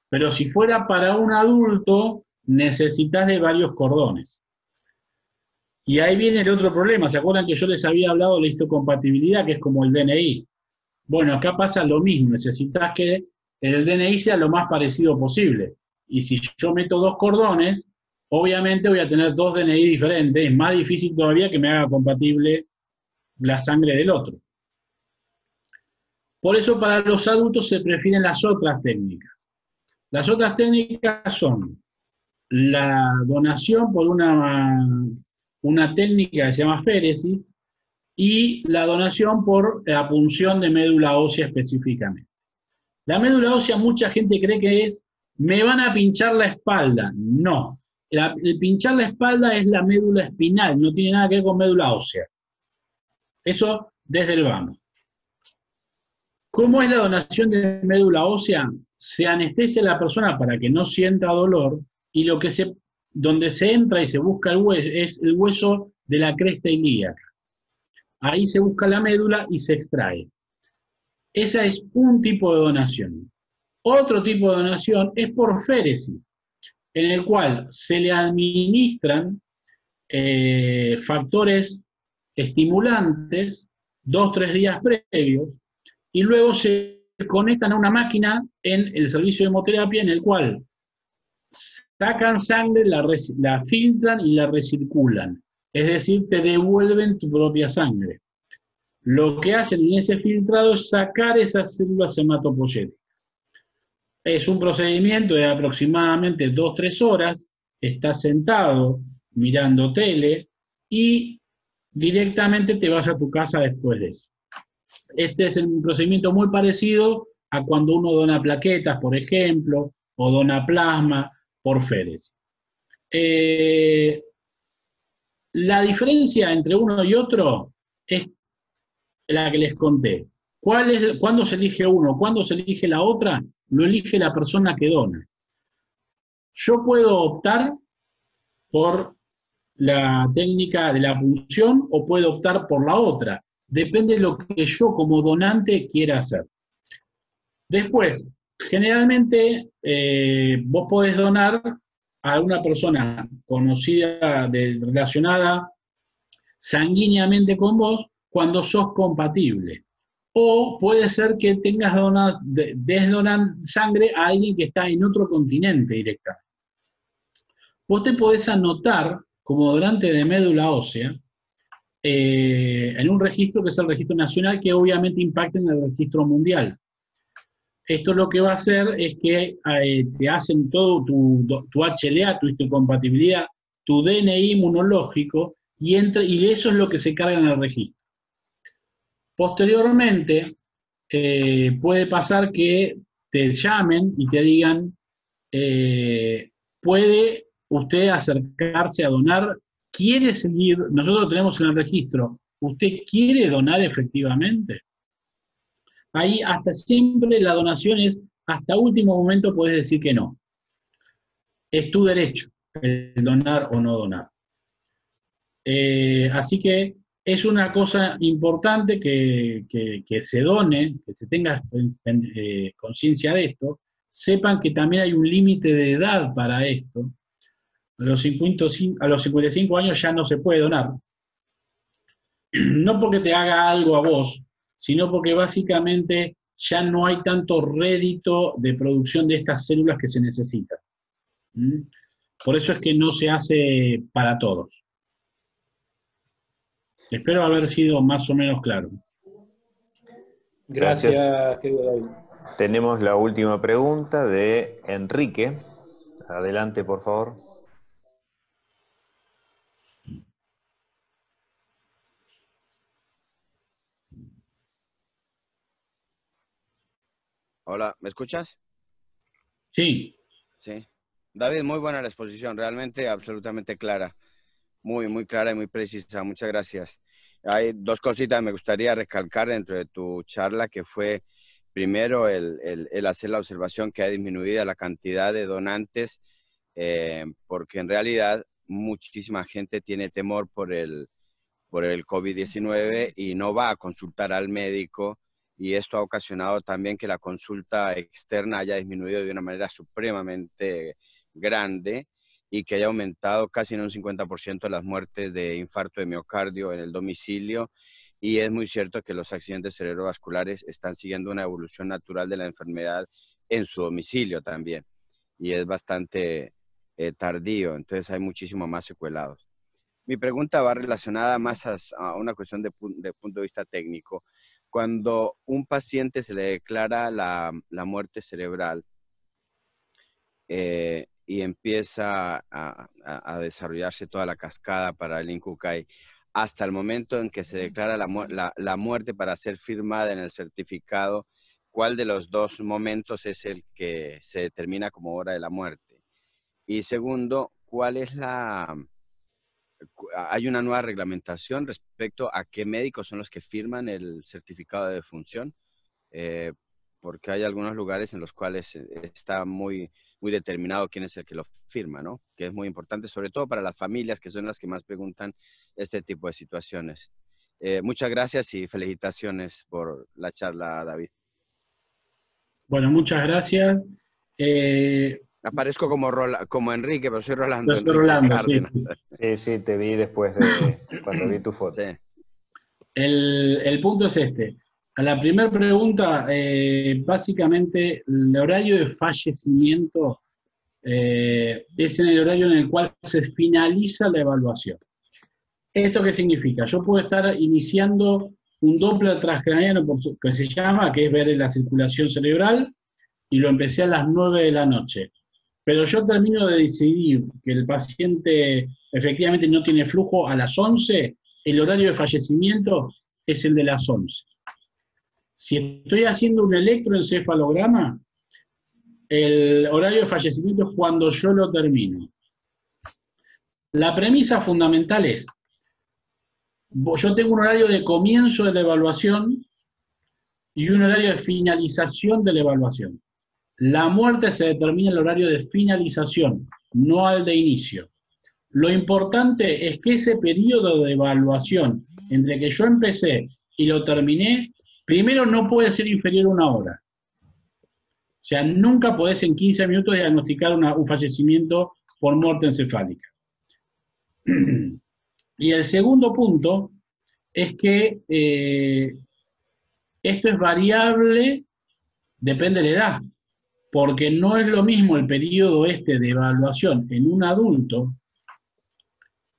pero si fuera para un adulto necesitas de varios cordones. Y ahí viene el otro problema. ¿Se acuerdan que yo les había hablado de la histocompatibilidad, que es como el DNI? Bueno, acá pasa lo mismo. Necesitas que el DNI sea lo más parecido posible. Y si yo meto dos cordones, obviamente voy a tener dos DNI diferentes. Es más difícil todavía que me haga compatible la sangre del otro. Por eso para los adultos se prefieren las otras técnicas. Las otras técnicas son la donación por una técnica que se llama féresis y la donación por la punción de médula ósea específicamente. La médula ósea mucha gente cree que es, me van a pinchar la espalda. No, el pinchar la espalda es la médula espinal, no tiene nada que ver con médula ósea. Eso desde el vamos. ¿Cómo es la donación de médula ósea? Se anestesia a la persona para que no sienta dolor y donde se entra y se busca el hueso es el hueso de la cresta ilíaca. Ahí se busca la médula y se extrae. Esa es un tipo de donación. Otro tipo de donación es por féresis, en el cual se le administran factores estimulantes 2 o 3 días previos y luego se conectan a una máquina en el servicio de hemoterapia en el cual sacan sangre, la filtran y la recirculan. Es decir, te devuelven tu propia sangre. Lo que hacen en ese filtrado es sacar esas células hematopoyéticas. Es un procedimiento de aproximadamente 2 o 3 horas, estás sentado mirando tele y directamente te vas a tu casa después de eso. Este es un procedimiento muy parecido a cuando uno dona plaquetas, por ejemplo, o dona plasma por féresis. La diferencia entre uno y otro es la que les conté. ¿Cuándo se elige uno? ¿Cuándo se elige la otra? Lo elige la persona que dona. Yo puedo optar por la técnica de la punción o puedo optar por la otra. Depende de lo que yo como donante quiera hacer. Después, generalmente vos podés donar a una persona conocida, relacionada sanguíneamente con vos, cuando sos compatible. O puede ser que tengas desdonar sangre a alguien que está en otro continente directamente. Vos te podés anotar como donante de médula ósea en un registro que es el registro nacional, que obviamente impacta en el registro mundial. Esto lo que va a hacer es que te hacen todo tu HLA, tu histocompatibilidad, tu DNI inmunológico, y eso es lo que se carga en el registro. Posteriormente, puede pasar que te llamen y te digan, ¿puede usted acercarse a donar? ¿Quiere seguir? Nosotros tenemos en el registro, ¿usted quiere donar efectivamente? Ahí hasta siempre la donación es, hasta último momento puedes decir que no. Es tu derecho el donar o no donar. Así que es una cosa importante que se done, que se tenga conciencia de esto. Sepan que también hay un límite de edad para esto. A los 55 años ya no se puede donar. No porque te haga algo a vos, sino porque básicamente ya no hay tanto rédito de producción de estas células que se necesitan. Por eso es que no se hace para todos. Espero haber sido más o menos claro.
Gracias, querido David.
Tenemos la última pregunta de Enrique. Adelante, por favor.
Hola, ¿me escuchas?
Sí.
Sí. David, muy buena la exposición, realmente absolutamente clara. Muy clara y muy precisa. Muchas gracias. Hay 2 cositas que me gustaría recalcar dentro de tu charla, que fue primero el hacer la observación que ha disminuido la cantidad de donantes, porque en realidad muchísima gente tiene temor por el COVID-19 y no va a consultar al médico, y esto ha ocasionado también que la consulta externa haya disminuido de una manera supremamente grande y que haya aumentado casi en un 50% las muertes de infarto de miocardio en el domicilio. Y es muy cierto que los accidentes cerebrovasculares están siguiendo una evolución natural de la enfermedad en su domicilio también. Y es bastante tardío, entonces hay muchísimo más secuelados. Mi pregunta va relacionada más a una cuestión de punto de vista técnico. Cuando un paciente se le declara la muerte cerebral y empieza a desarrollarse toda la cascada para el INCUCAI, hasta el momento en que se declara la muerte para ser firmada en el certificado, ¿cuál de los dos momentos es el que se determina como hora de la muerte? Y segundo, ¿cuál es hay una nueva reglamentación respecto a qué médicos son los que firman el certificado de defunción? Porque hay algunos lugares en los cuales está muy determinado quién es el que lo firma, ¿no? Que es muy importante, sobre todo para las familias, que son las que más preguntan este tipo de situaciones. Muchas gracias y felicitaciones por la charla, David.
Bueno, muchas gracias.
Aparezco como Enrique, pero soy Rolando,
Yo soy
Enrique
Rolando,
Cárdenas.
Sí, sí, te vi después de cuando vi tu foto.
Sí.
El punto es este. A la primera pregunta, básicamente el horario de fallecimiento es en el horario en el cual se finaliza la evaluación. ¿Esto qué significa? Yo puedo estar iniciando un Doppler transcraniano, que se llama, que es ver la circulación cerebral, y lo empecé a las 9 de la noche. Pero yo termino de decidir que el paciente efectivamente no tiene flujo a las 11, el horario de fallecimiento es el de las 11. Si estoy haciendo un electroencefalograma, el horario de fallecimiento es cuando yo lo termino. La premisa fundamental es, yo tengo un horario de comienzo de la evaluación y un horario de finalización de la evaluación. La muerte se determina en el horario de finalización, no al de inicio. Lo importante es que ese periodo de evaluación entre que yo empecé y lo terminé, primero no puede ser inferior a 1 hora. O sea, nunca podés en 15 minutos diagnosticar un fallecimiento por muerte encefálica. Y el segundo punto es que esto es variable, depende de la edad, porque no es lo mismo el periodo este de evaluación en un adulto,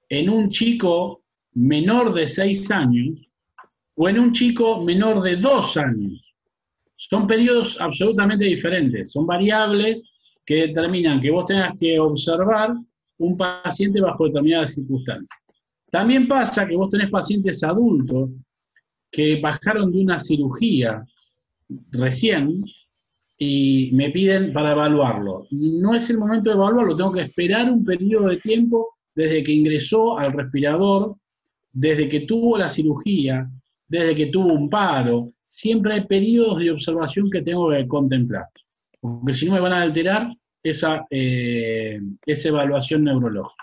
en un chico menor de 6 años, o en un chico menor de 2 años. Son periodos absolutamente diferentes, son variables que determinan que vos tengas que observar un paciente bajo determinadas circunstancias. También pasa que vos tenés pacientes adultos que bajaron de una cirugía recién y me piden para evaluarlo. No es el momento de evaluarlo, tengo que esperar un periodo de tiempo desde que ingresó al respirador, desde que tuvo la cirugía, desde que tuvo un paro. Siempre hay periodos de observación que tengo que contemplar, porque si no me van a alterar esa evaluación neurológica.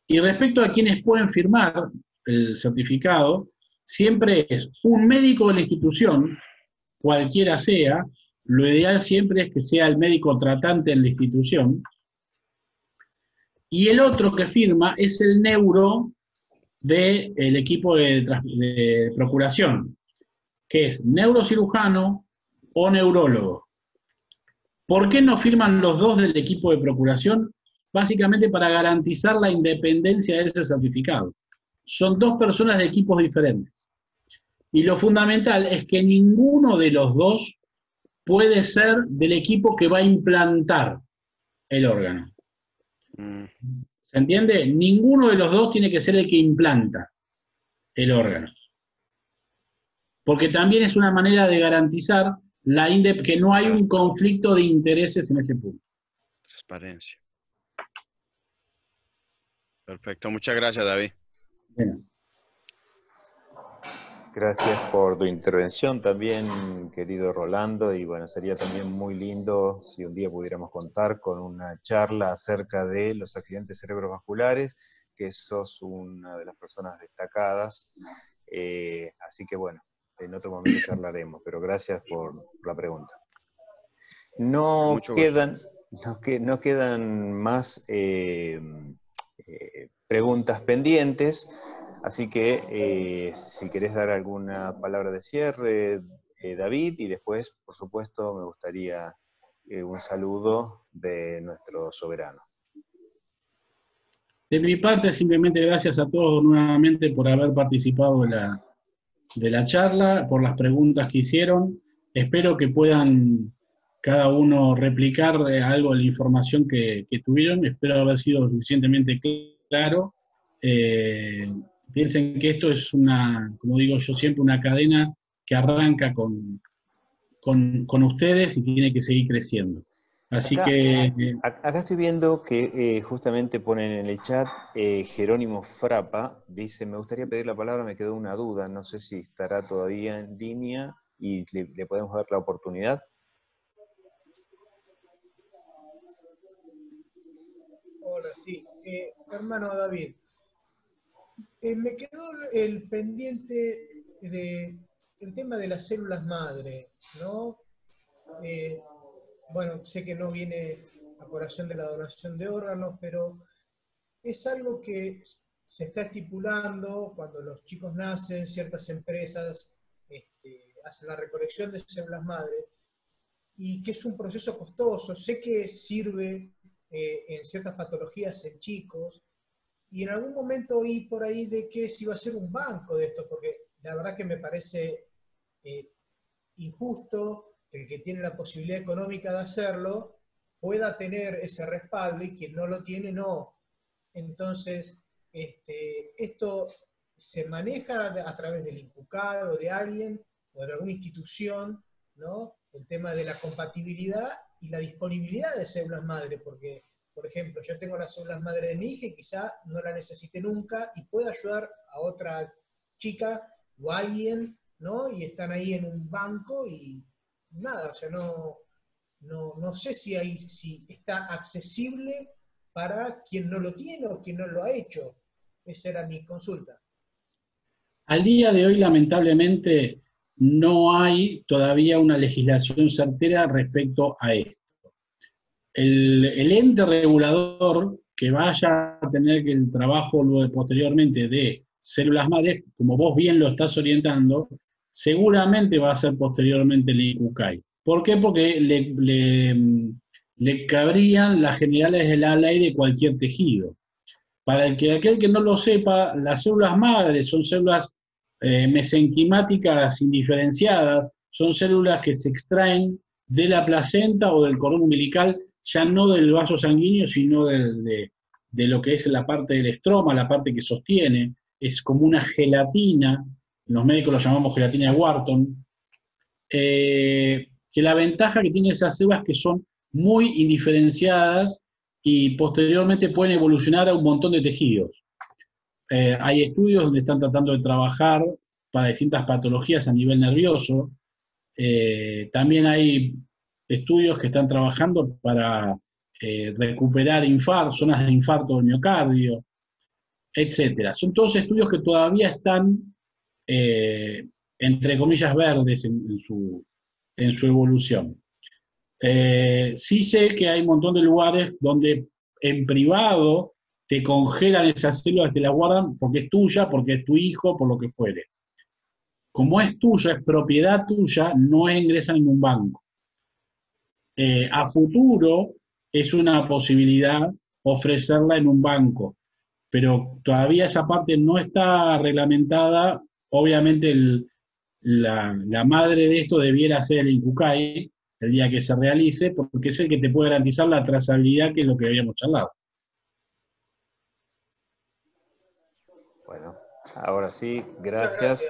Y respecto a quienes pueden firmar el certificado, siempre es un médico de la institución, cualquiera sea, lo ideal siempre es que sea el médico tratante en la institución, y el otro que firma es el neuro del equipo de procuración, que es neurocirujano o neurólogo. ¿Por qué no firman los dos del equipo de procuración? Básicamente para garantizar la independencia de ese certificado. Son dos personas de equipos diferentes. Y lo fundamental es que ninguno de los dos puede ser del equipo que va a implantar el órgano. ¿Se entiende? Ninguno de los dos tiene que ser el que implanta el órgano. Porque también es una manera de garantizar que no hay un conflicto de intereses en ese punto.
Transparencia. Perfecto, muchas gracias, David.
Bueno.
Gracias por tu intervención también, querido Rolando, y bueno, sería también muy lindo si un día pudiéramos contar con una charla acerca de los accidentes cerebrovasculares, que sos una de las personas destacadas, así que bueno, en otro momento charlaremos, pero gracias por la pregunta. No quedan más preguntas pendientes, así que si querés dar alguna palabra de cierre, David, y después, por supuesto, me gustaría un saludo de nuestro soberano.
De mi parte, simplemente gracias a todos nuevamente por haber participado de la charla, por las preguntas que hicieron. Espero que puedan cada uno replicar algo de la información que tuvieron. Espero haber sido suficientemente claro. Piensen que esto es como digo yo siempre, una cadena que arranca con ustedes y tiene que seguir creciendo. Así
Acá estoy viendo que justamente ponen en el chat Jerónimo Frapa, dice, me gustaría pedir la palabra, me quedó una duda, no sé si estará todavía en línea y le podemos dar la oportunidad.
Hola, sí. Hermano David, me quedó el pendiente del tema de las células madre, ¿no? Bueno, sé que no viene a colación de la donación de órganos, pero es algo que se está estipulando cuando los chicos nacen, ciertas empresas hacen la recolección de células madre, y que es un proceso costoso. Sé que sirve en ciertas patologías en chicos, y en algún momento oí por ahí de que se iba a hacer un banco de esto, porque la verdad que me parece injusto que el que tiene la posibilidad económica de hacerlo pueda tener ese respaldo y quien no lo tiene no. Entonces, esto se maneja a través del INCUCAI o de alguien o de alguna institución, ¿no? El tema de la compatibilidad y la disponibilidad de células madre, porque, por ejemplo, yo tengo las células madre de mi hija y quizá no la necesite nunca y pueda ayudar a otra chica o a alguien, ¿no? Y están ahí en un banco y nada, o sea, no sé si está accesible para quien no lo tiene o quien no lo ha hecho. Esa era mi consulta.
Al día de hoy, lamentablemente, no hay todavía una legislación certera respecto a esto. El ente regulador que vaya a tener el trabajo luego posteriormente de células madres, como vos bien lo estás orientando, seguramente va a ser posteriormente el INCUCAI. ¿Por qué? Porque le cabrían las generales de la ley de cualquier tejido. Para aquel que no lo sepa, las células madres son células mesenquimáticas indiferenciadas, son células que se extraen de la placenta o del cordón umbilical, ya no del vaso sanguíneo, sino de lo que es la parte del estroma, la parte que sostiene, es como una gelatina, los médicos lo llamamos gelatina de Wharton, que la ventaja que tiene esas células es que son muy indiferenciadas y posteriormente pueden evolucionar a un montón de tejidos. Hay estudios donde están tratando de trabajar para distintas patologías a nivel nervioso. También hay estudios que están trabajando para recuperar zonas de infarto del miocardio, etc. Son todos estudios que todavía están, entre comillas, verdes en su evolución. Sí sé que hay un montón de lugares donde en privado te congelan esas células, te las guardan porque es tuya, porque es tu hijo, por lo que fuere. Como es tuya, es propiedad tuya, no ingresan en un banco. A futuro es una posibilidad ofrecerla en un banco, pero todavía esa parte no está reglamentada. Obviamente la madre de esto debiera ser el INCUCAI el día que se realice, porque es el que te puede garantizar la trazabilidad, que es lo que habíamos charlado.
Bueno, ahora sí, gracias.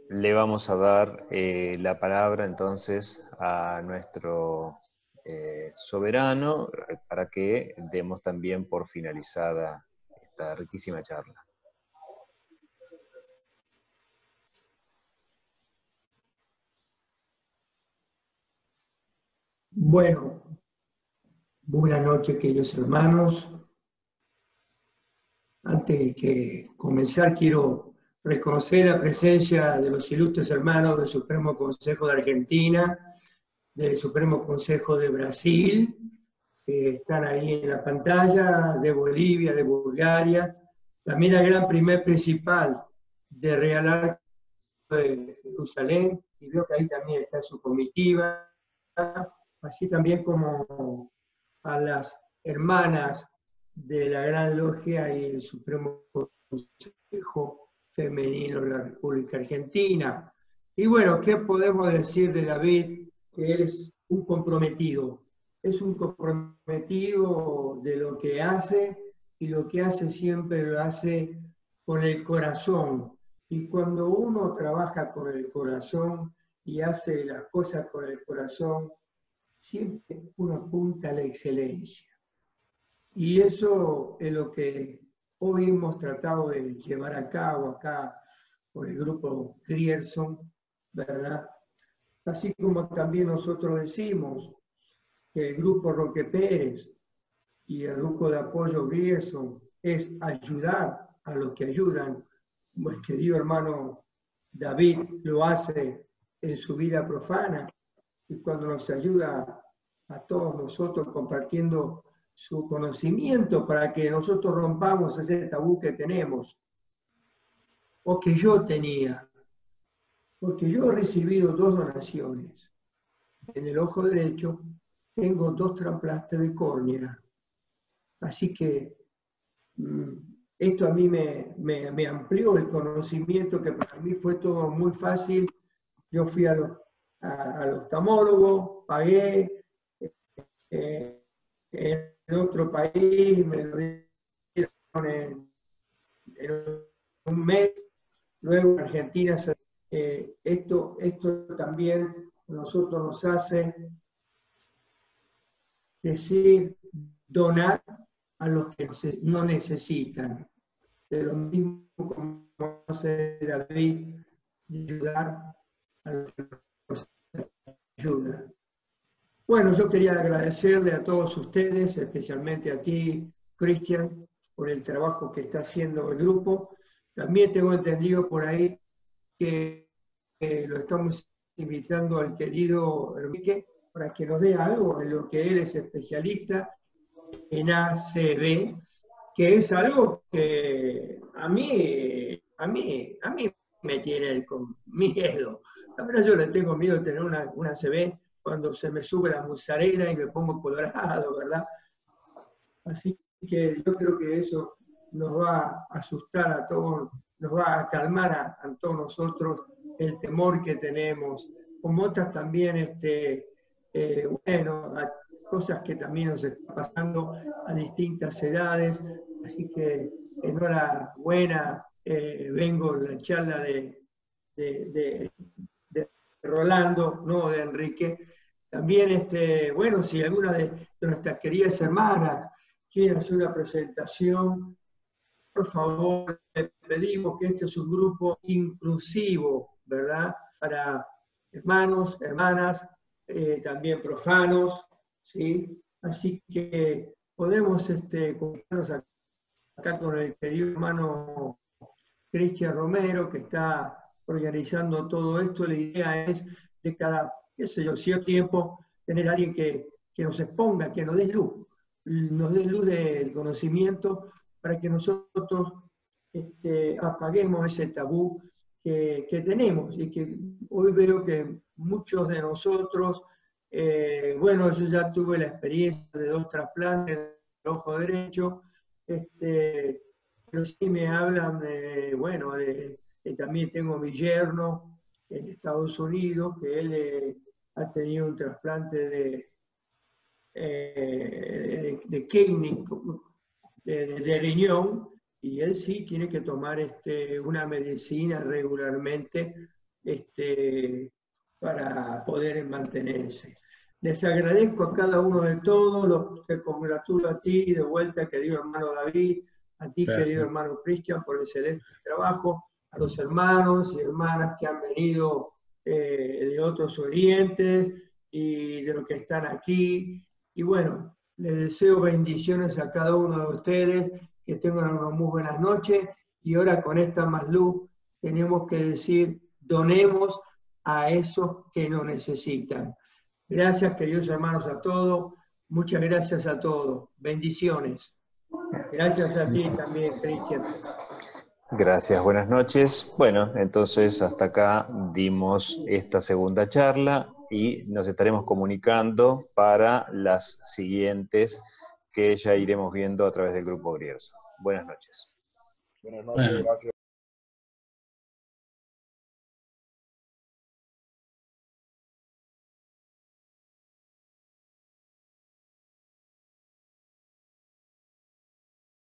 Le vamos a dar la palabra entonces a nuestro soberano para que demos también por finalizada esta riquísima charla.
Bueno, buenas noches, queridos hermanos. Antes de comenzar, quiero reconocer la presencia de los ilustres hermanos del Supremo Consejo de Argentina, del Supremo Consejo de Brasil, que están ahí en la pantalla, de Bolivia, de Bulgaria, también la gran primer principal de Real Arco de Jerusalén, y veo que ahí también está su comitiva, así también como a las hermanas de la Gran Logia y el Supremo Consejo Femenino de la República Argentina. Y bueno, ¿qué podemos decir de David? Que él es un comprometido. Es un comprometido de lo que hace, y lo que hace siempre lo hace con el corazón. Y cuando uno trabaja con el corazón y hace las cosas con el corazón, siempre uno apunta a la excelencia. Y eso es lo que hoy hemos tratado de llevar a cabo acá por el grupo Grierson, ¿verdad? Así como también nosotros decimos que el grupo Roque Pérez y el grupo de apoyo Grierson es ayudar a los que ayudan, como el querido hermano David lo hace en su vida profana, y cuando nos ayuda a todos nosotros compartiendo su conocimiento para que nosotros rompamos ese tabú que tenemos, o que yo tenía, porque yo he recibido 2 donaciones. En el ojo derecho tengo 2 trasplantes de córnea, así que esto a mí me amplió el conocimiento, que para mí fue todo muy fácil. Yo fui al oftalmólogo, pagué, en otro país me lo dieron en un mes, luego en Argentina. Esto también nosotros nos hace decir, donar a los que no necesitan. De lo mismo como hace David, ayudar a los que nos ayudan. Bueno, yo quería agradecerle a todos ustedes, especialmente a ti, Cristian, por el trabajo que está haciendo el grupo. También tengo entendido por ahí que lo estamos invitando al querido Enrique para que nos dé algo en lo que él es especialista en ACV, que es algo que a mí me tiene con miedo. La verdad, yo le tengo miedo de tener una ACV cuando se me sube la musarela y me pongo colorado, ¿verdad? Así que yo creo que eso nos va a asustar a todos, nos va a calmar a todos nosotros el temor que tenemos, como otras también, bueno, a cosas que también nos están pasando a distintas edades. Así que enhorabuena, vengo en la charla de Rolando, no de Enrique. También, bueno, si alguna de nuestras queridas hermanas quiere hacer una presentación, por favor, le pedimos que este es un grupo inclusivo, ¿verdad? Para hermanos, hermanas, también profanos, ¿sí? Así que podemos comunicarnos acá con el querido hermano Cristian Romero, que está organizando todo esto. La idea es de cada, qué sé yo, cierto tiempo, tener a alguien que nos exponga, que nos dé luz del conocimiento, para que nosotros apaguemos ese tabú que tenemos, y que hoy veo que muchos de nosotros, bueno, yo ya tuve la experiencia de 2 trasplantes del ojo derecho, pero sí me hablan, bueno, también tengo mi yerno en Estados Unidos, que él ha tenido un trasplante de kidney, de riñón, y él sí tiene que tomar una medicina regularmente para poder mantenerse. Les agradezco a cada uno de todos, te congratulo a ti de vuelta, querido hermano David, a ti, gracias, querido hermano Cristian, por el excelente trabajo, a los hermanos y hermanas que han venido de otros orientes y de los que están aquí. Y bueno, les deseo bendiciones a cada uno de ustedes, que tengan una muy buenas noches, y ahora con esta más luz tenemos que decir, donemos a esos que nos necesitan. Gracias, queridos hermanos, a todos. Muchas gracias a todos. Bendiciones. Gracias a ti también, Cristian.
Gracias, buenas noches. Bueno, entonces hasta acá dimos esta segunda charla y nos estaremos comunicando para las siguientes que ya iremos viendo a través del grupo Grierson. Buenas noches.
Buenas noches, gracias.